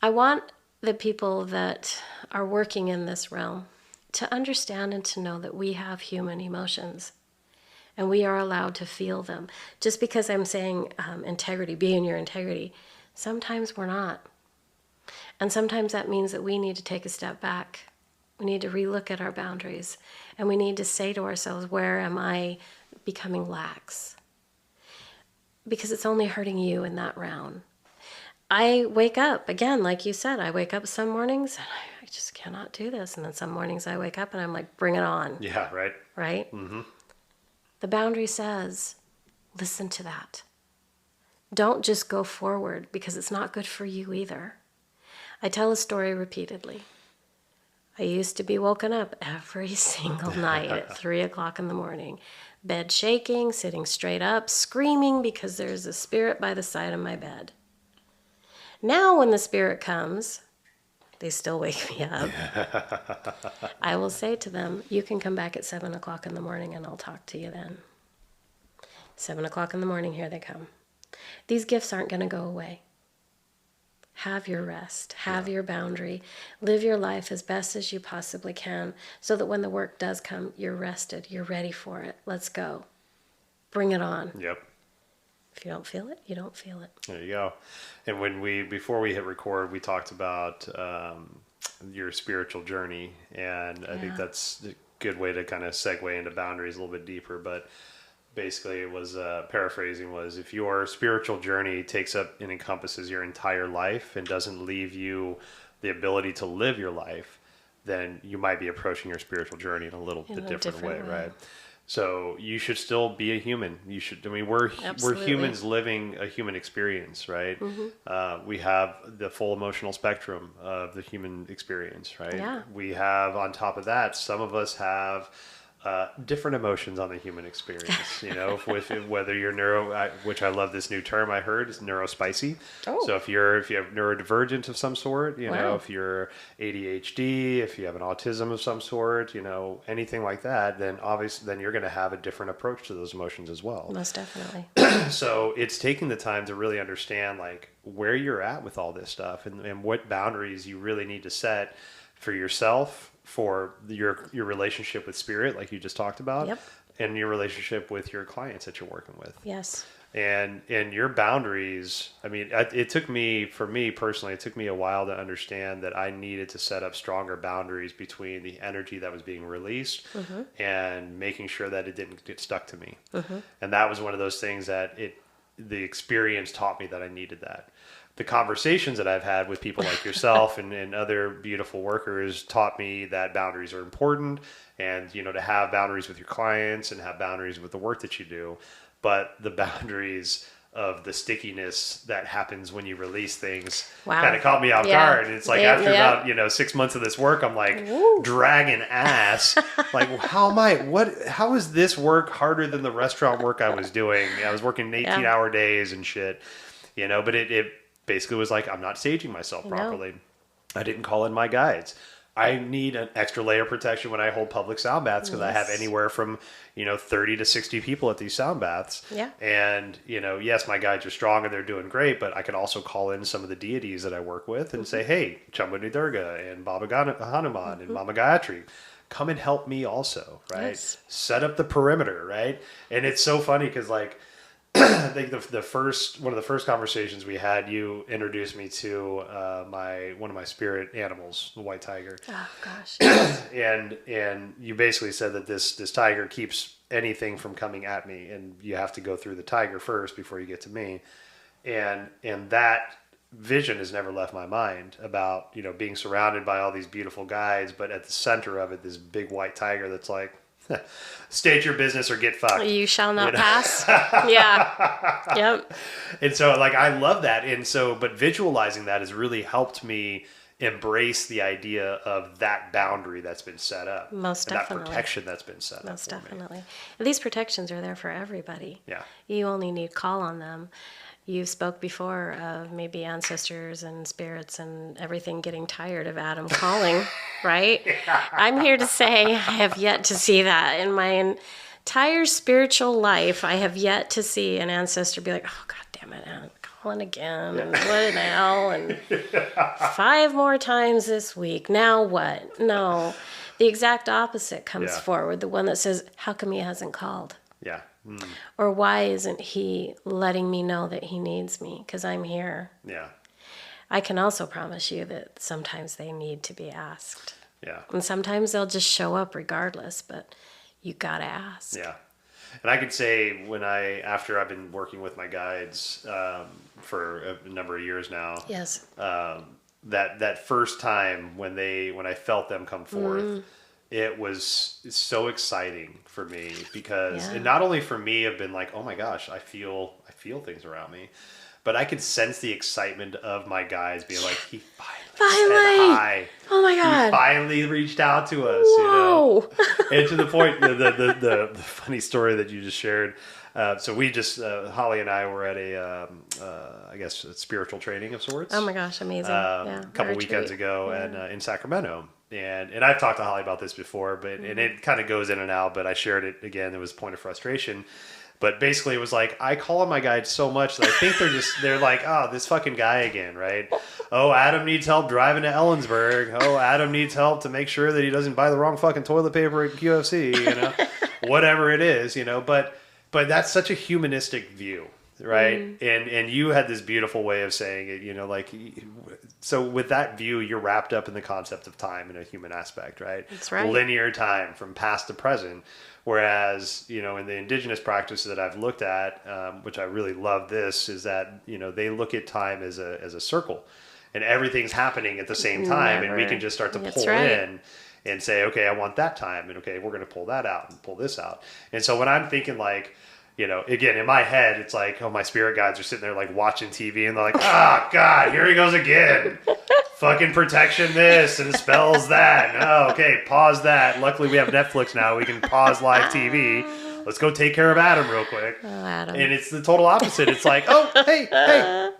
I want the people that are working in this realm to understand and to know that we have human emotions and we are allowed to feel them. Just because I'm saying integrity, be in your integrity, sometimes we're not. And sometimes that means that we need to take a step back. We need to relook at our boundaries and we need to say to ourselves, where am I becoming lax? Because it's only hurting you in that round. I wake up, again, like you said, I wake up some mornings and I just cannot do this. And then some mornings I wake up and I'm like, bring it on. Yeah, right. Right? Mm-hmm. The boundary says, listen to that. Don't just go forward because it's not good for you either. I tell a story repeatedly. I used to be woken up every single night at 3 o'clock in the morning. Bed shaking, sitting straight up, screaming because there's a spirit by the side of my bed. Now when the spirit comes, they still wake me up. I will say to them, you can come back at 7 o'clock in the morning and I'll talk to you then. 7 o'clock in the morning, here they come. These gifts aren't going to go away. Have your rest. Have your boundary. Live your life as best as you possibly can so that when the work does come, you're rested. You're ready for it. Let's go. Bring it on. Yep. If you don't feel it, you don't feel it. There you go. And before we hit record, we talked about your spiritual journey, and I think that's a good way to kind of segue into boundaries a little bit deeper. But basically, it was paraphrasing was, if your spiritual journey takes up and encompasses your entire life and doesn't leave you the ability to live your life, then you might be approaching your spiritual journey in a little bit different way, right? So you should still be a human. You should. I mean, we're Absolutely. humans living a human experience, right? We have the full emotional spectrum of the human experience, right? Yeah. We have, on top of that, some of us have different emotions on the human experience. With whether you're which I love this new term I heard is neurospicy. Oh. So if you have neurodivergent of some sort, Wow. if you're ADHD, if you have an autism of some sort, anything like that, then obviously then you're going to have a different approach to those emotions as well. Most definitely. So it's taking the time to really understand like where you're at with all this stuff and what boundaries you really need to set for yourself, for your relationship with spirit, like you just talked about, Yep. and your relationship with your clients that you're working with. Yes. And your boundaries, I mean, for me personally, it took me a while to understand that I needed to set up stronger boundaries between the energy that was being released and making sure that it didn't get stuck to me. And that was one of those things that the experience taught me that I needed that. The conversations that I've had with people like yourself and other beautiful workers taught me that boundaries are important, and to have boundaries with your clients and have boundaries with the work that you do. But the boundaries of the stickiness that happens when you release things kind of caught me off guard. And it's like after about 6 months of this work, I'm like dragging ass. Like how is this work harder than the restaurant work I was doing? I was working 18-hour days and shit. But it basically was like, I'm not staging myself properly. I didn't call in my guides. I need an extra layer of protection when I hold public sound baths because I have anywhere from 30 to 60 people at these sound baths. Yeah. And yes, my guides are strong and they're doing great, but I could also call in some of the deities that I work with and say, hey, Chambuni Durga and Baba Hanuman and Mama Gayatri, come and help me also, right? Yes. Set up the perimeter, right? And it's so funny because like I think one of the first conversations we had, you introduced me to one of my spirit animals, the white tiger. Oh gosh. and you basically said that this tiger keeps anything from coming at me, and you have to go through the tiger first before you get to me. And that vision has never left my mind about being surrounded by all these beautiful guides, but at the center of it, this big white tiger that's like, state your business or get fucked. You shall not pass. Yeah. Yep. And so like I love that. And so but visualizing that has really helped me embrace the idea of that boundary that's been set up. Most and definitely. that protection that's been set up. Most definitely. And these protections are there for everybody. Yeah. You only need call on them. You spoke before of maybe ancestors and spirits and everything getting tired of Adam calling, right? Yeah. I'm here to say I have yet to see that in my entire spiritual life. I have yet to see an ancestor be like, oh, God damn it, Adam, calling again, and what now? And 5 more times this week. Now what? No. The exact opposite comes forward, the one that says, how come he hasn't called? Yeah. Or why isn't he letting me know that he needs me? Because I'm here. Yeah. I can also promise you that sometimes they need to be asked. Yeah. And sometimes they'll just show up regardless, but you gotta ask. Yeah. And I could say after I've been working with my guides for a number of years now. Yes. That first time when I felt them come forth, it was so exciting for me because it not only for me have been like, oh my gosh, I feel things around me, but I could sense the excitement of my guys being like, he finally said hi. Oh my God. He finally reached out to us, Whoa. And to the point, the funny story that you just shared. So we just, Holly and I were at I guess a spiritual training of sorts. Oh my gosh, amazing. A couple weekends ago and in Sacramento. And I've talked to Holly about this before, but and it kind of goes in and out, but I shared it again. It was a point of frustration. But basically it was like, I call on my guides so much that I think they're like, oh, this fucking guy again, right? Oh, Adam needs help driving to Ellensburg. Oh, Adam needs help to make sure that he doesn't buy the wrong fucking toilet paper at QFC, whatever it is, but that's such a humanistic view, right? And you had this beautiful way of saying it, so with that view, you're wrapped up in the concept of time in a human aspect, right? That's right. Linear time from past to present. Whereas, in the indigenous practices that I've looked at, which I really love this, is that, they look at time as a circle and everything's happening at the same time and we can just start to pull in. and say, okay, I want that time, and okay, we're going to pull that out and pull this out. And so when I'm thinking like, again, in my head, it's like, oh, my spirit guides are sitting there like watching TV, and they're like, ah, God, here he goes again. Fucking protection this and spells that. Oh, okay, pause that. Luckily, we have Netflix now. We can pause live TV. Let's go take care of Adam real quick. Oh, Adam. And it's the total opposite. It's like, oh, hey,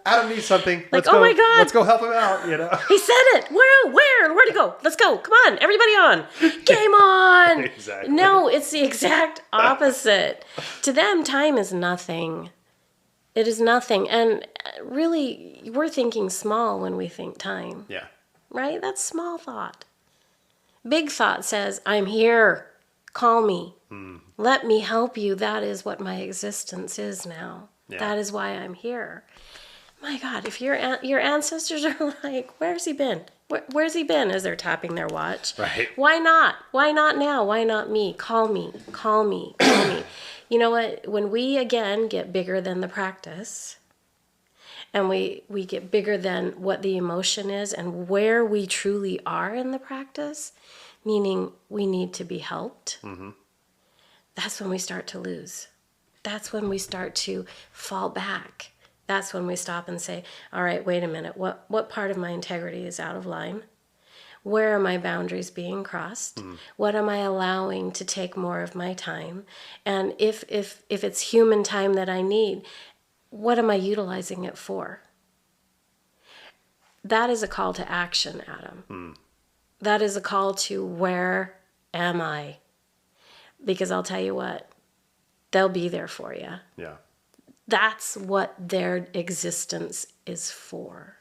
Adam needs something. Let's oh go. my God. Let's go help him out, He said it. Where'd he go? Let's go. Come on, everybody on. Game on. Exactly. No, it's the exact opposite. To them, time is nothing. It is nothing. And really, we're thinking small when we think time. Yeah. Right? That's small thought. Big thought says, I'm here. Call me. Let me help you. That is what my existence is now. Yeah. That is why I'm here. My God, if your ancestors are like, where's he been? Where's he been as they're tapping their watch? Right. Why not? Why not now? Why not me? Call me. Call me. Call me. You know what? When we, again, get bigger than the practice, and we get bigger than what the emotion is and where we truly are in the practice, meaning we need to be helped, that's when we start to lose. That's when we start to fall back. That's when we stop and say, all right, wait a minute. What part of my integrity is out of line? Where are my boundaries being crossed? What am I allowing to take more of my time? And if it's human time that I need, what am I utilizing it for? That is a call to action, Adam. That is a call to where am I? Because I'll tell you what, they'll be there for you. Yeah. That's what their existence is for.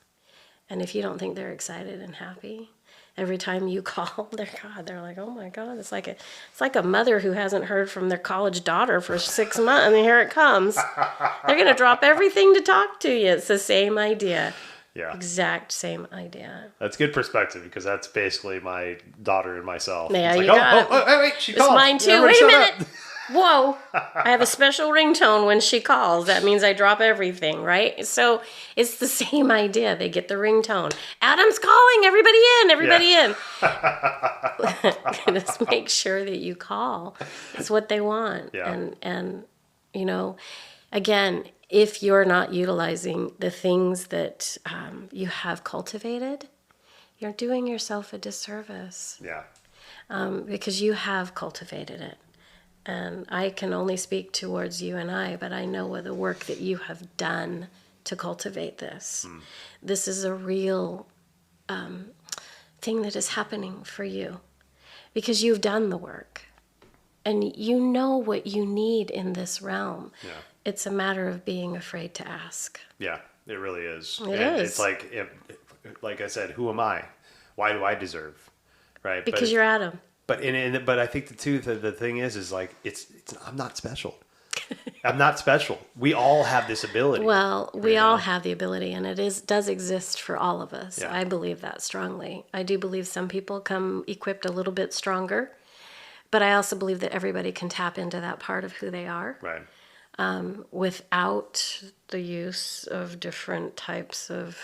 And if you don't think they're excited and happy, every time you call, they're like, oh my God, it's like a mother who hasn't heard from their college daughter for 6 months, and here it comes. They're going to drop everything to talk to you. It's the same idea. Yeah. Exact same idea. That's good perspective, because that's basically my daughter and myself. Yeah, it's you like, got oh, wait, she called. It's mine too. Everybody Wait a shut minute. up. Whoa. I have a special ringtone when she calls. That means I drop everything, right? So it's the same idea. They get the ringtone. Adam's calling. Everybody in. Everybody in. Just make sure that you call. It's what they want. Yeah. And again, if you're not utilizing the things that you have cultivated, you're doing yourself a disservice. Yeah. Because you have cultivated it. And I can only speak towards you and I, but I know what the work that you have done to cultivate this. This is a real thing that is happening for you because you've done the work. And you know what you need in this realm. Yeah. It's a matter of being afraid to ask. Yeah, it really is. It is. It's like I said, who am I? Why do I deserve? Right? Because you're Adam. But I think the thing is like it's I'm not special. I'm not special. We all have this ability. Well, we all have the ability, and it does exist for all of us. Yeah. I believe that strongly. I do believe some people come equipped a little bit stronger, but I also believe that everybody can tap into that part of who they are. Right. Without the use of different types of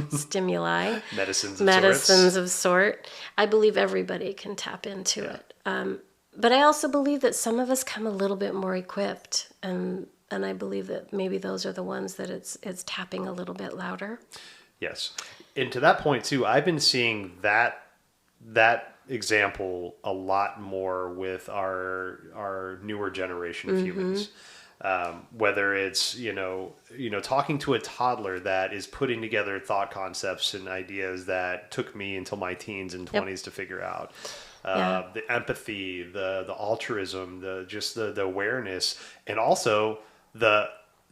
stimuli. Medicines of sort. I believe everybody can tap into it. But I also believe that some of us come a little bit more equipped, and I believe that maybe those are the ones that it's tapping a little bit louder. Yes. And to that point too, I've been seeing that example a lot more with our newer generation of humans. Whether it's talking to a toddler that is putting together thought concepts and ideas that took me until my teens and 20s to figure out, the empathy, the altruism, the awareness, and also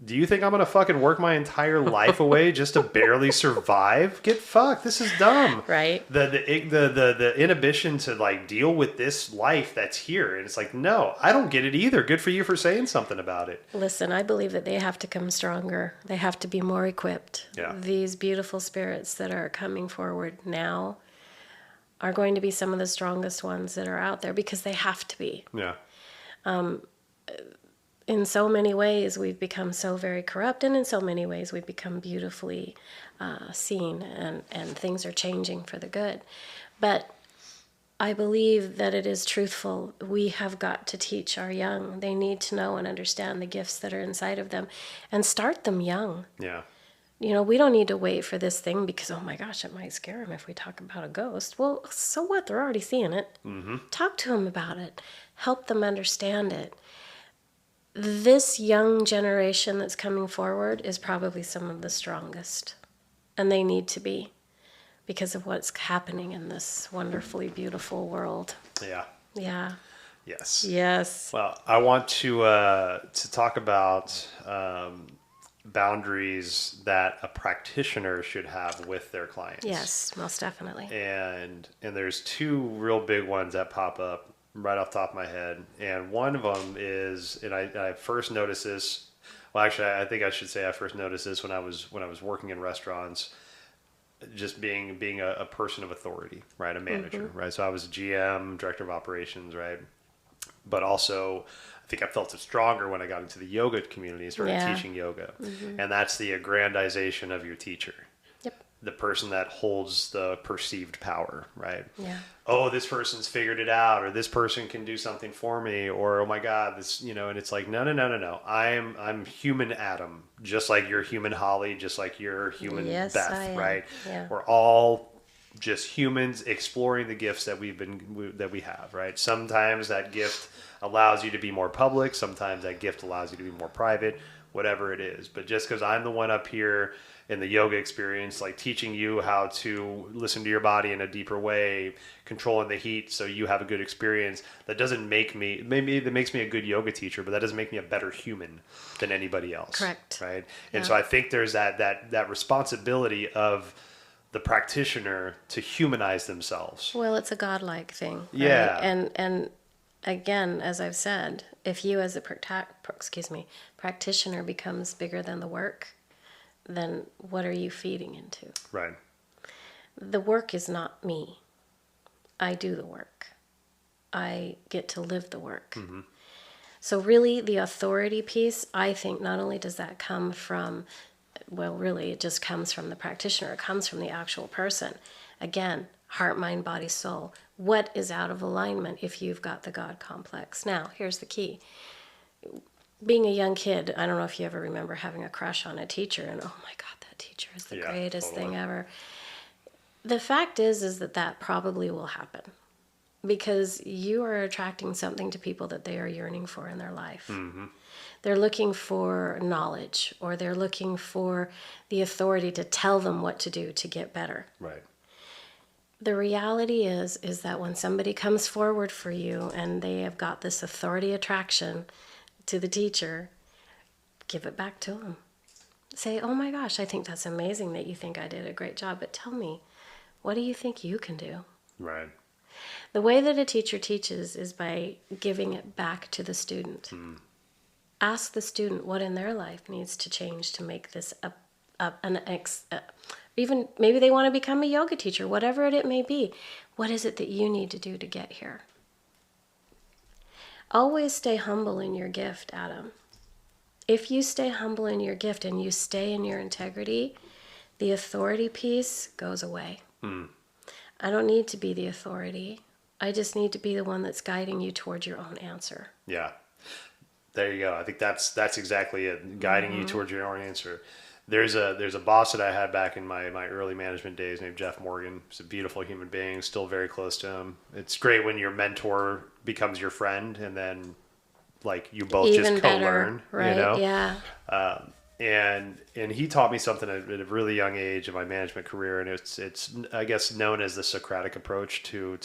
do you think I'm going to fucking work my entire life away just to barely survive? Get fucked. This is dumb. Right. The inhibition to like deal with this life that's here. And it's like, no, I don't get it either. Good for you for saying something about it. Listen, I believe that they have to come stronger. They have to be more equipped. Yeah. These beautiful spirits that are coming forward now are going to be some of the strongest ones that are out there because they have to be. Yeah. In so many ways, we've become so very corrupt, and in so many ways, we've become beautifully seen, and things are changing for the good. But I believe that it is truthful. We have got to teach our young. They need to know and understand the gifts that are inside of them and start them young. Yeah. We don't need to wait for this thing because, oh my gosh, it might scare them if we talk about a ghost. Well, so what? They're already seeing it. Mm-hmm. Talk to them about it. Help them understand it. This young generation that's coming forward is probably some of the strongest. And they need to be because of what's happening in this wonderfully beautiful world. Yeah. Yeah. Yes. Yes. Well, I want to talk about boundaries that a practitioner should have with their clients. Yes, most definitely. And there's two real big ones that pop up right off the top of my head. And one of them is, and I first noticed this. Well, actually, I think I should say I first noticed this when I was working in restaurants, just being a person of authority, right? A manager, right? So I was a GM, director of operations, right? But also, I think I felt it stronger when I got into the yoga community and started teaching yoga. And that's the aggrandization of your teacher. Yep. The person that holds the perceived power, right? Yeah. Oh, this person's figured it out, or this person can do something for me, or oh my God, this, and it's like, no. I'm human Adam, just like you're human Holly, just like you're human Beth, right? Yeah. We're all just humans exploring the gifts that we have, right? Sometimes that gift allows you to be more public, sometimes that gift allows you to be more private, whatever it is. But just because I'm the one up here in the yoga experience, like teaching you how to listen to your body in a deeper way, controlling the heat so you have a good experience, that doesn't make me, maybe that makes me a good yoga teacher, but that doesn't make me a better human than anybody else. Correct. Right? And so I think there's that responsibility of the practitioner to humanize themselves. Well, it's a godlike thing. Right? Yeah. And again, as I've said, if you as a practitioner becomes bigger than the work, then what are you feeding into? Right. The work is not me. I do the work. I get to live the work. Mm-hmm. So really the authority piece, I think not only does that come from, well, really it just comes from the practitioner. It comes from the actual person. Again, heart, mind, body, soul. What is out of alignment if you've got the God complex? Now, here's the key. Being a young kid, I don't know if you ever remember having a crush on a teacher and, oh my God, that teacher is the greatest thing ever. The fact is that probably will happen because you are attracting something to people that they are yearning for in their life. Mm-hmm. They're looking for knowledge, or they're looking for the authority to tell them what to do to get better. Right. The reality is that when somebody comes forward for you and they have got this authority attraction to the teacher, give it back to them. Say, oh my gosh, I think that's amazing that you think I did a great job, but tell me, what do you think you can do? Right. The way that a teacher teaches is by giving it back to the student. Ask the student what in their life needs to change to make this even maybe they want to become a yoga teacher, whatever it may be. What is it that you need to do to get here? Always stay humble in your gift, Adam. If you stay humble in your gift and you stay in your integrity, the authority piece goes away. I don't need to be the authority. I just need to be the one that's guiding you towards your own answer. Yeah. There you go. I think that's exactly it. Guiding you towards your own answer. There's a boss that I had back in my early management days named Jeff Morgan. He's a beautiful human being, still very close to him. It's great when your mentor becomes your friend and then like you both Even just co-learn, better, right? Yeah. Yeah. And he taught me something at a really young age in my management career, and it's I guess known as the Socratic approach to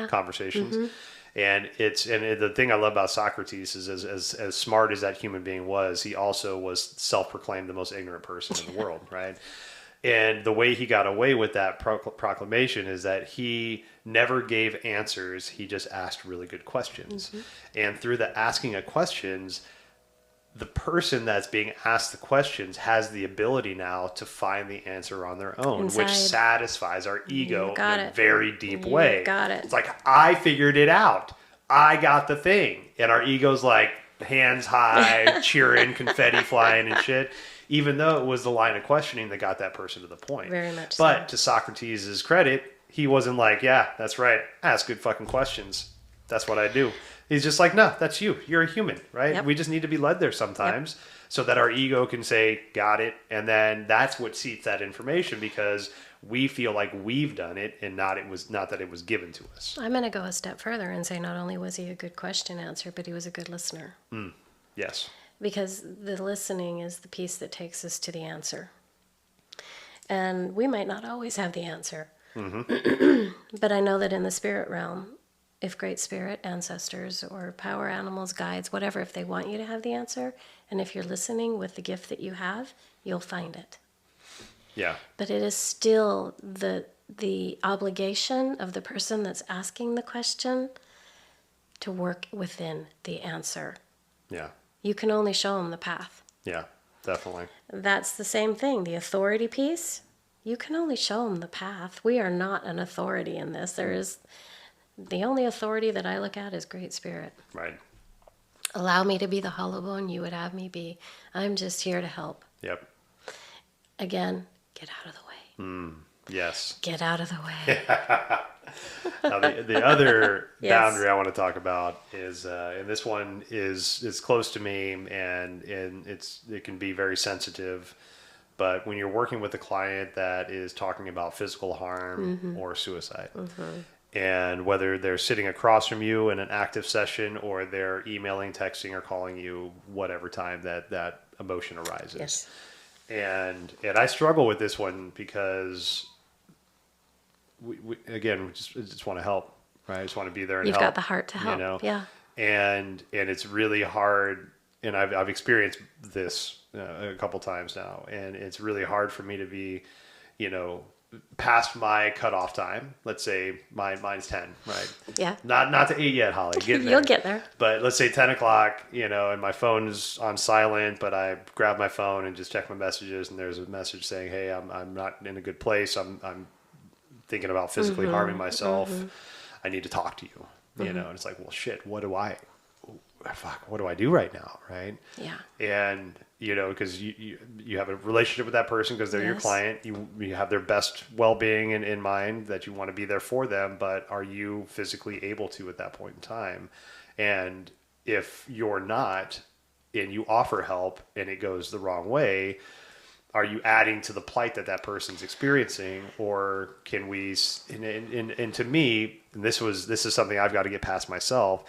conversations. Mm-hmm. And the thing I love about Socrates is as smart as that human being was, he also was self-proclaimed the most ignorant person in the world, right? And the way he got away with that proclamation is that he never gave answers. He just asked really good questions. Mm-hmm. And through the asking of questions, the person that's being asked the questions has the ability now to find the answer on their own, which satisfies our ego in a very deep way. Got it. It's like, I figured it out. I got the thing. And our ego's like hands high, cheering, confetti flying and shit, even though it was the line of questioning that got that person to the point. Very much But to Socrates' credit, he wasn't like, yeah, that's right. Ask good fucking questions. That's what I do. He's just like, no, that's you. You're a human, right? Yep. We just need to be led there sometimes so that our ego can say, got it. And then that's what seats that information because we feel like we've done it and not that it was given to us. I'm going to go a step further and say not only was he a good question answer, but he was a good listener. Yes. Because the listening is the piece that takes us to the answer. And we might not always have the answer. But I know that in the spirit realm, if Great Spirit, ancestors, or power animals, guides, whatever, if they want you to have the answer, and if you're listening with the gift that you have, you'll find it. Yeah. But it is still the obligation of the person that's asking the question to work within the answer. Yeah. You can only show them the path. Yeah, definitely. That's the same thing. The authority piece, you can only show them the path. We are not an authority in this. The only authority that I look at is Great Spirit. Right. Allow me to be the hollow bone you would have me be. I'm just here to help. Yep. Again, get out of the way. Yes. Get out of the way. Now, the other Yes. boundary I want to talk about is, and this one is close to me, and it can be very sensitive. But when you're working with a client that is talking about physical harm or suicide, and whether they're sitting across from you in an active session or they're emailing, texting, or calling you, whatever time that emotion arises. Yes. And I struggle with this one because we just want to help, right? I just want to be there and You've help. got the heart to help. You know? Yeah. And it's really hard, and I've experienced this a couple times now, and it's really hard for me to be, past my cutoff time. Let's say mine's 10, right? Yeah. Not to 8 yet, Holly. Getting there. You'll get there. But let's say 10 o'clock, and my phone's on silent, but I grab my phone and just check my messages, and there's a message saying, hey, I'm not in a good place. I'm thinking about physically harming myself. I need to talk to you. And it's like, well, shit, what do I do right now, right? Yeah. And because you have a relationship with that person because they're your client, you have their best well-being in mind, that you want to be there for them, but are you physically able to at that point in time? And if you're not, and you offer help and it goes the wrong way, are you adding to the plight that person's experiencing? Or can we, and to me, and this is something I've got to get past myself,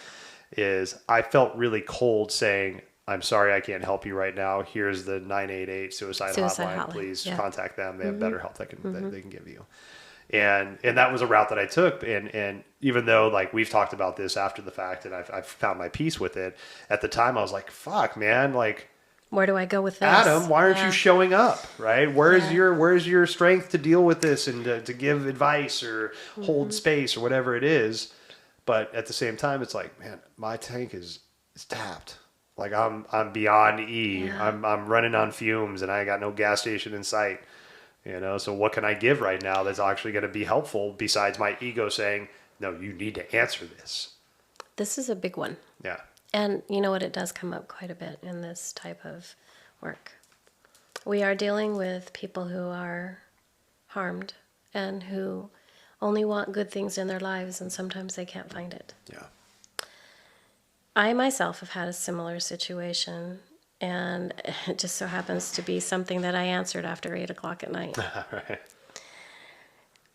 is I felt really cold saying, I'm sorry, I can't help you right now. Here's the 988 suicide hotline. Please contact them. They have better help that they can give you. And that was a route that I took. And even though like we've talked about this after the fact, and I've found my peace with it, at the time I was like, fuck, man, like, where do I go with this? Adam, why aren't you showing up, right? Where's your strength to deal with this and to give advice or hold space or whatever it is? But at the same time, it's like, man, my tank is tapped. Like I'm beyond E. Yeah. I'm running on fumes and I got no gas station in sight. So what can I give right now that's actually going to be helpful besides my ego saying, no, you need to answer this. This is a big one. Yeah. And you know what? It does come up quite a bit in this type of work. We are dealing with people who are harmed and who only want good things in their lives, and sometimes they can't find it. Yeah. I myself have had a similar situation, and it just so happens to be something that I answered after 8 o'clock at night. Right.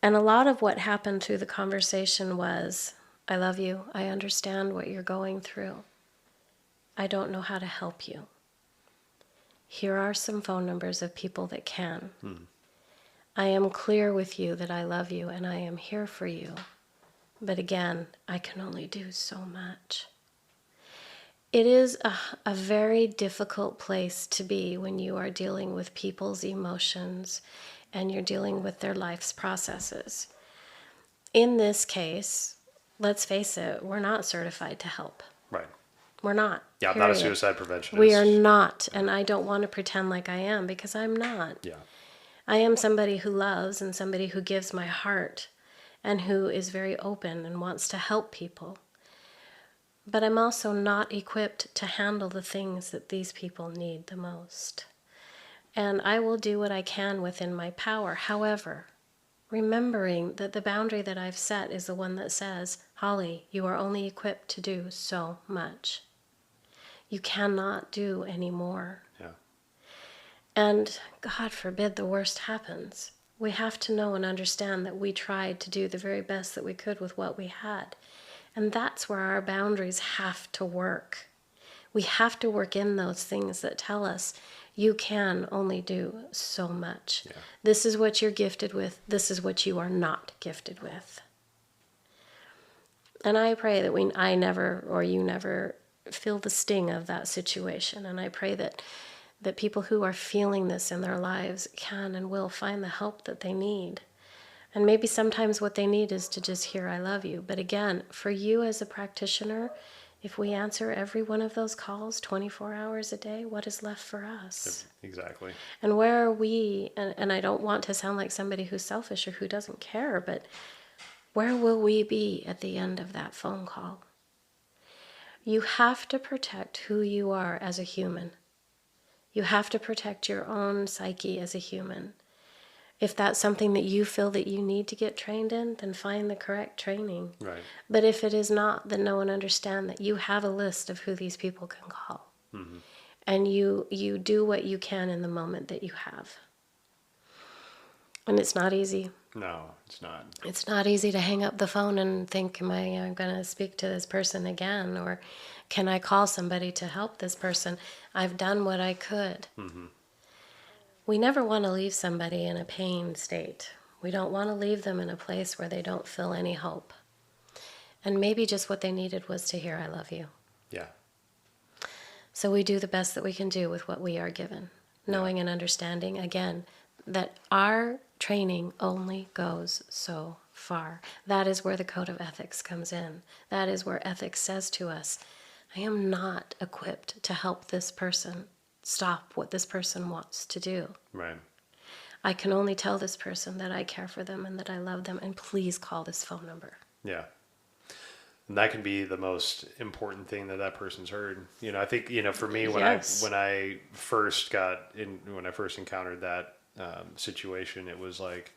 And a lot of what happened through the conversation was, I love you. I understand what you're going through. I don't know how to help you. Here are some phone numbers of people that can. I am clear with you that I love you and I am here for you. But again, I can only do so much. It is a very difficult place to be when you are dealing with people's emotions and you're dealing with their life's processes. In this case, let's face it, we're not certified to help. Right. We're not. Yeah, I'm not a suicide preventionist. We are not, and I don't want to pretend like I am, because I'm not. Yeah. I am somebody who loves and somebody who gives my heart and who is very open and wants to help people. But I'm also not equipped to handle the things that these people need the most. And I will do what I can within my power. However, remembering that the boundary that I've set is the one that says, Holly, you are only equipped to do so much. You cannot do any more. Yeah. And God forbid the worst happens. We have to know and understand that we tried to do the very best that we could with what we had. And that's where our boundaries have to work. We have to work in those things that tell us you can only do so much. Yeah. This is what you're gifted with. This is what you are not gifted with. And I pray that I never, or you never, feel the sting of that situation. And I pray that people who are feeling this in their lives can and will find the help that they need. And maybe sometimes what they need is to just hear, I love you. But again, for you as a practitioner, if we answer every one of those calls 24 hours a day, what is left for us? Exactly. And where are we, and I don't want to sound like somebody who's selfish or who doesn't care, but where will we be at the end of that phone call? You have to protect who you are as a human. You have to protect your own psyche as a human. If that's something that you feel that you need to get trained in, then find the correct training. Right. But if it is not, then know and understand that you have a list of who these people can call. Mm-hmm. And you do what you can in the moment that you have. And it's not easy. No, it's not. It's not easy to hang up the phone and think, am I going to speak to this person again? Or can I call somebody to help this person? I've done what I could. Mm-hmm. We never want to leave somebody in a pain state. We don't want to leave them in a place where they don't feel any hope. And maybe just what they needed was to hear, I love you. Yeah. So we do the best that we can do with what we are given, knowing and understanding, again, that our training only goes so far. That is where the code of ethics comes in. That is where ethics says to us, I am not equipped to help this person stop what this person wants to do. Right. I can only tell this person that I care for them and that I love them, and please call this phone number. Yeah. And that can be the most important thing that person's heard. I think, for me, when I first encountered that situation, it was like,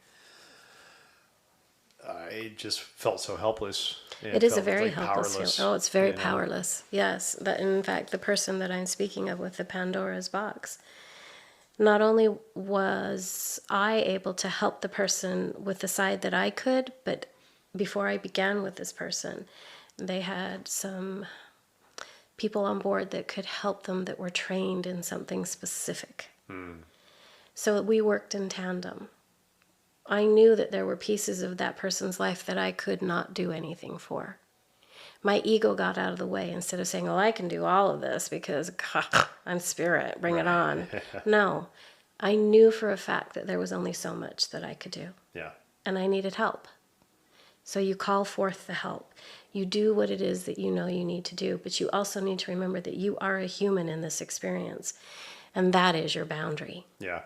I just felt so helpless. It is a very helpless powerless. feeling. Oh, it's very powerless. Yes. In fact, the person that I'm speaking of with the Pandora's box, not only was I able to help the person with the side that I could, but before I began with this person, they had some people on board that could help them that were trained in something specific. So we worked in tandem. I knew that there were pieces of that person's life that I could not do anything for. My ego got out of the way instead of saying, I can do all of this because I'm spirit, bring it on. No, I knew for a fact that there was only so much that I could do. Yeah. And I needed help. So you call forth the help. You do what it is that you know you need to do, but you also need to remember that you are a human in this experience, and that is your boundary. Yeah.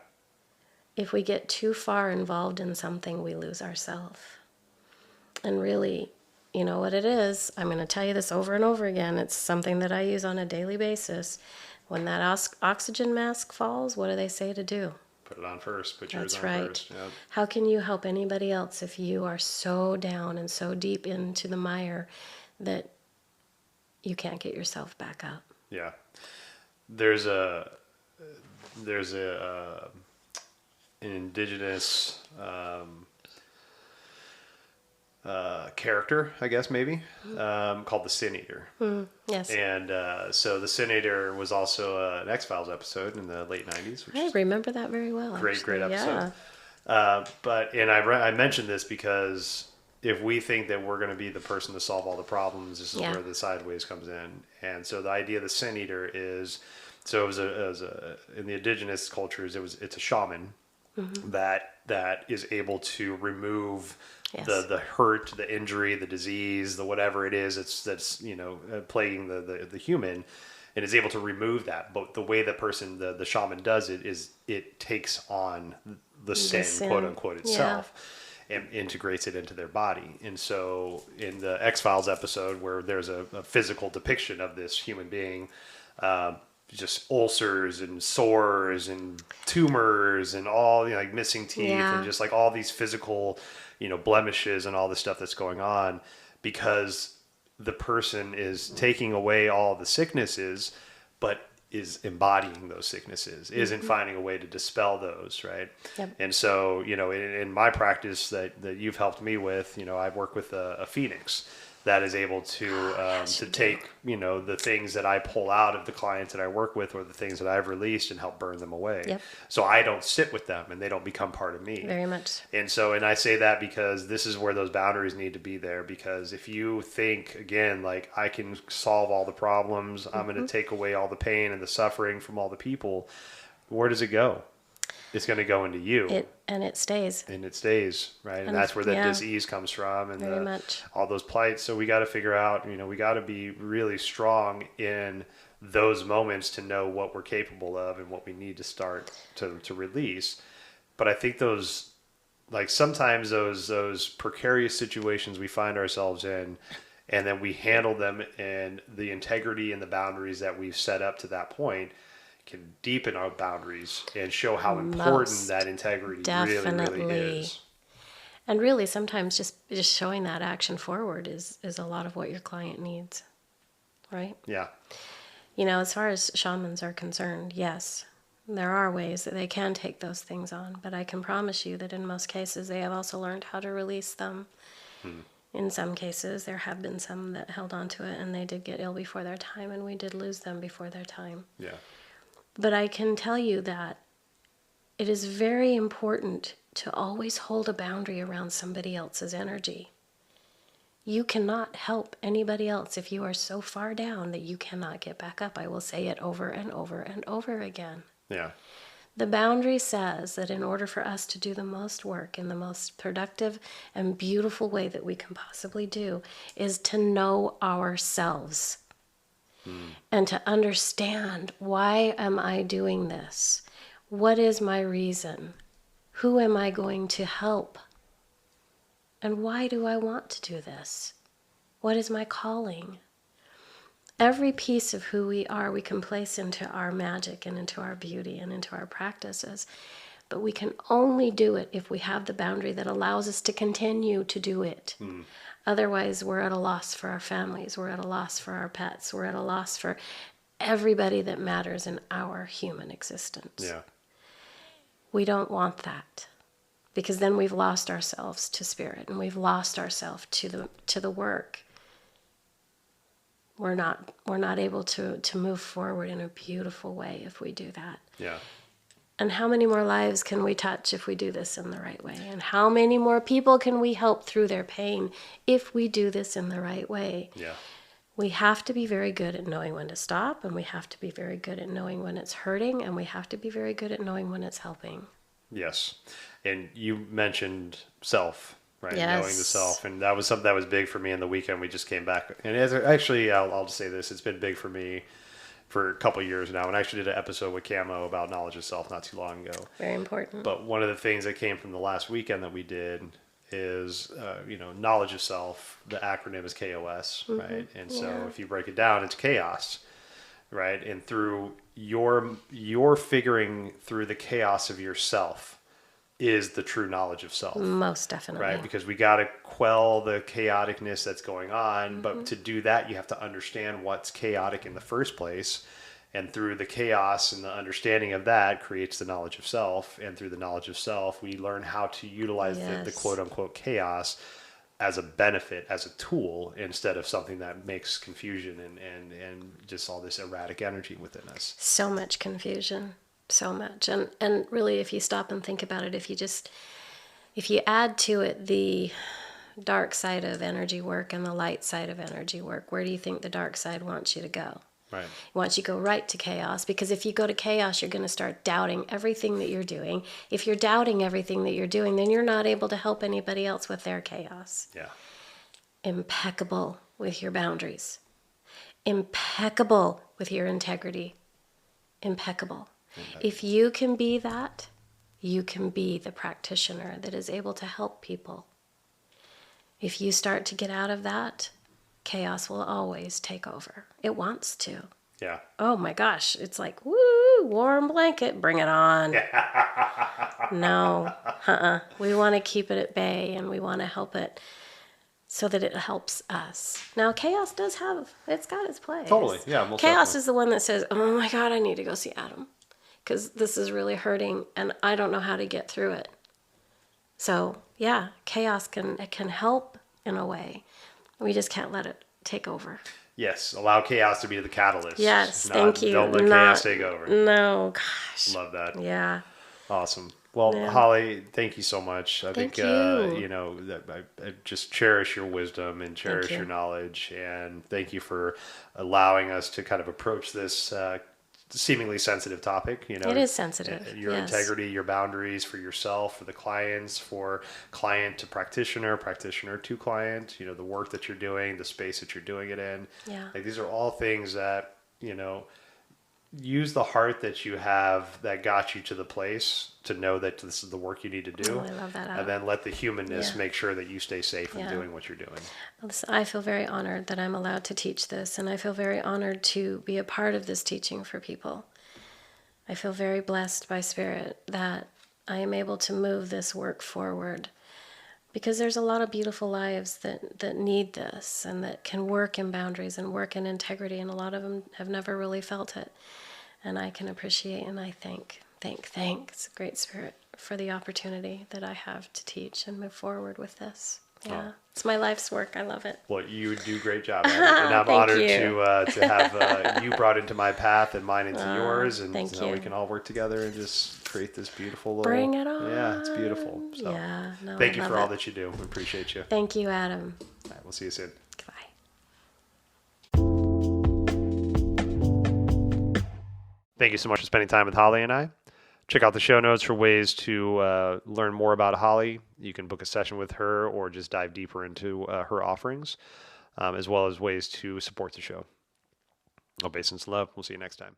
If we get too far involved in something, we lose ourselves. And really, you know what it is? I'm going to tell you this over and over again. It's something that I use on a daily basis. When that oxygen mask falls, what do they say to do? Put it on first. Put yours That's on right. first. Yep. How can you help anybody else if you are so down and so deep into the mire that you can't get yourself back up? Yeah. There's an indigenous character, I guess, maybe, called the Sin Eater. Yes. And so the Sin Eater was also an X-Files episode in the late 90s. Which I remember that very well. Great episode. Yeah. I mentioned this because if we think that we're going to be the person to solve all the problems, this is where the sideways comes in. And so the idea of the Sin Eater is, so it was in the indigenous cultures, it's a shaman that is able to remove the hurt, the injury, the disease, the whatever it is that's plaguing the human, and is able to remove that. But the way the shaman does it is it takes on the sin, quote unquote, itself. And integrates it into their body. And so in the X-Files episode where there's a physical depiction of this human being, just ulcers and sores and tumors and all, like missing teeth and Yeah. just like all these physical, blemishes and all this stuff that's going on because the person is taking away all the sicknesses, but is embodying those sicknesses, isn't finding a way to dispel those, right? Yep. And so, in my practice that you've helped me with, I work with a phoenix that is able Yes, to you do. take, the things that I pull out of the clients that I work with or the things that I've released and help burn them away. Yep. So I don't sit with them and they don't become part of me. Very much. And I say that because this is where those boundaries need to be there. Because if you think, again, like I can solve all the problems, I'm going to take away all the pain and the suffering from all the people, where does it go? It's going to go into you. It stays. And it stays, right? And And that's where the yeah, disease comes from and very much. all those plights. So we got to figure out, we got to be really strong in those moments to know what we're capable of and what we need to start to release. But I think those, like sometimes those precarious situations we find ourselves in, and then we handle them and the integrity and the boundaries that we've set up to that point can deepen our boundaries and show how important Most that integrity really, definitely. really is. And really, sometimes just showing that action forward is a lot of what your client needs, right? Yeah. As far as shamans are concerned, yes, there are ways that they can take those things on, but I can promise you that in most cases they have also learned how to release them. In some cases, there have been some that held on to it and they did get ill before their time, and we did lose them before their time. Yeah. But I can tell you that it is very important to always hold a boundary around somebody else's energy. You cannot help anybody else if you are so far down that you cannot get back up. I will say it over and over and over again. Yeah. The boundary says that in order for us to do the most work in the most productive and beautiful way that we can possibly do is to know ourselves. And to understand, why am I doing this? What is my reason? Who am I going to help? And why do I want to do this? What is my calling? Every piece of who we are, we can place into our magic and into our beauty and into our practices. But we can only do it if we have the boundary that allows us to continue to do it. Otherwise, we're at a loss for our families. We're at a loss for our pets. We're at a loss for everybody that matters in our human existence. Yeah. We don't want that, because then we've lost ourselves to spirit and we've lost ourselves to the work. We're not able to move forward in a beautiful way if we do that. Yeah. And how many more lives can we touch if we do this in the right way? And how many more people can we help through their pain if we do this in the right way? Yeah. We have to be very good at knowing when to stop, and we have to be very good at knowing when it's hurting, and we have to be very good at knowing when it's helping. Yes. And you mentioned self, right? Yes. Knowing the self. And that was something that was big for me in the weekend we just came back. And actually, I'll just say this, it's been big for me for a couple of years now. And I actually did an episode with Camo about knowledge of self not too long ago. Very important. But one of the things that came from the last weekend that we did is, knowledge of self. The acronym is KOS, right? And so if you break it down, it's chaos, right? And through your figuring through the chaos of yourself is the true knowledge of self. Most definitely. Right? Because we got to quell the chaoticness that's going on. But to do that, you have to understand what's chaotic in the first place. And through the chaos and the understanding of that creates the knowledge of self. And through the knowledge of self, we learn how to utilize the quote unquote chaos as a benefit, as a tool, instead of something that makes confusion and just all this erratic energy within us. So much confusion. So much. And really, if you stop and think about it, if you add to it the dark side of energy work and the light side of energy work, where do you think the dark side wants you to go? Right. It wants you to go right to chaos, because if you go to chaos, you're going to start doubting everything that you're doing. If you're doubting everything that you're doing, then you're not able to help anybody else with their chaos. Yeah. Impeccable with your boundaries. Impeccable with your integrity. Impeccable. If you can be that, you can be the practitioner that is able to help people. If you start to get out of that, chaos will always take over. It wants to. Yeah. oh my gosh, it's like, woo, warm blanket, bring it on. No, we want to keep it at bay, and we want to help it so that it helps us. Now, chaos it's got its place. Totally. Yeah, most Chaos definitely. is the one that says, oh my God, I need to go see Adam because this is really hurting and I don't know how to get through it. So, yeah, chaos can help in a way. We just can't let it take over. Yes, allow chaos to be the catalyst. Yes, thank you. Don't let chaos take over. No, gosh. Love that. Yeah. Awesome. Well, Yeah. Holly, thank you so much. I Thank think you. you know that I just cherish your wisdom and cherish you. your knowledge, and thank you for allowing us to kind of approach this seemingly sensitive topic. You know, It is sensitive. your Yes. integrity, your boundaries for yourself, for the clients, for client to practitioner, practitioner to client. You know, the work that you're doing, the space that you're doing it in. Yeah. Like these are all things that use the heart that you have that got you to the place to know that this is the work you need to do. Oh, I love that. And then let the humanness Yeah. make sure that you stay safe in Yeah. doing what you're doing. Listen, I feel very honored that I'm allowed to teach this, and I feel very honored to be a part of this teaching for people. I feel very blessed by Spirit that I am able to move this work forward because there's a lot of beautiful lives that need this and that can work in boundaries and work in integrity, and a lot of them have never really felt it. And I can appreciate and I thank it's a great Spirit for the opportunity that I have to teach and move forward with this. Yeah, It's my life's work. I love it. Well, you do a great job at it. And I'm Thank honored you. to have you brought into my path and mine into yours. And thank so we you. can all work together and just create this beautiful little... Bring it on. Yeah, it's beautiful. So Yeah, no, thank I you love for all it. that you do. We appreciate you. Thank you, Adam. All right, we'll see you soon. Goodbye. Thank you so much for spending time with Holly and I. Check out the show notes for ways to learn more about Holly. You can book a session with her or just dive deeper into her offerings, as well as ways to support the show. All based in love. We'll see you next time.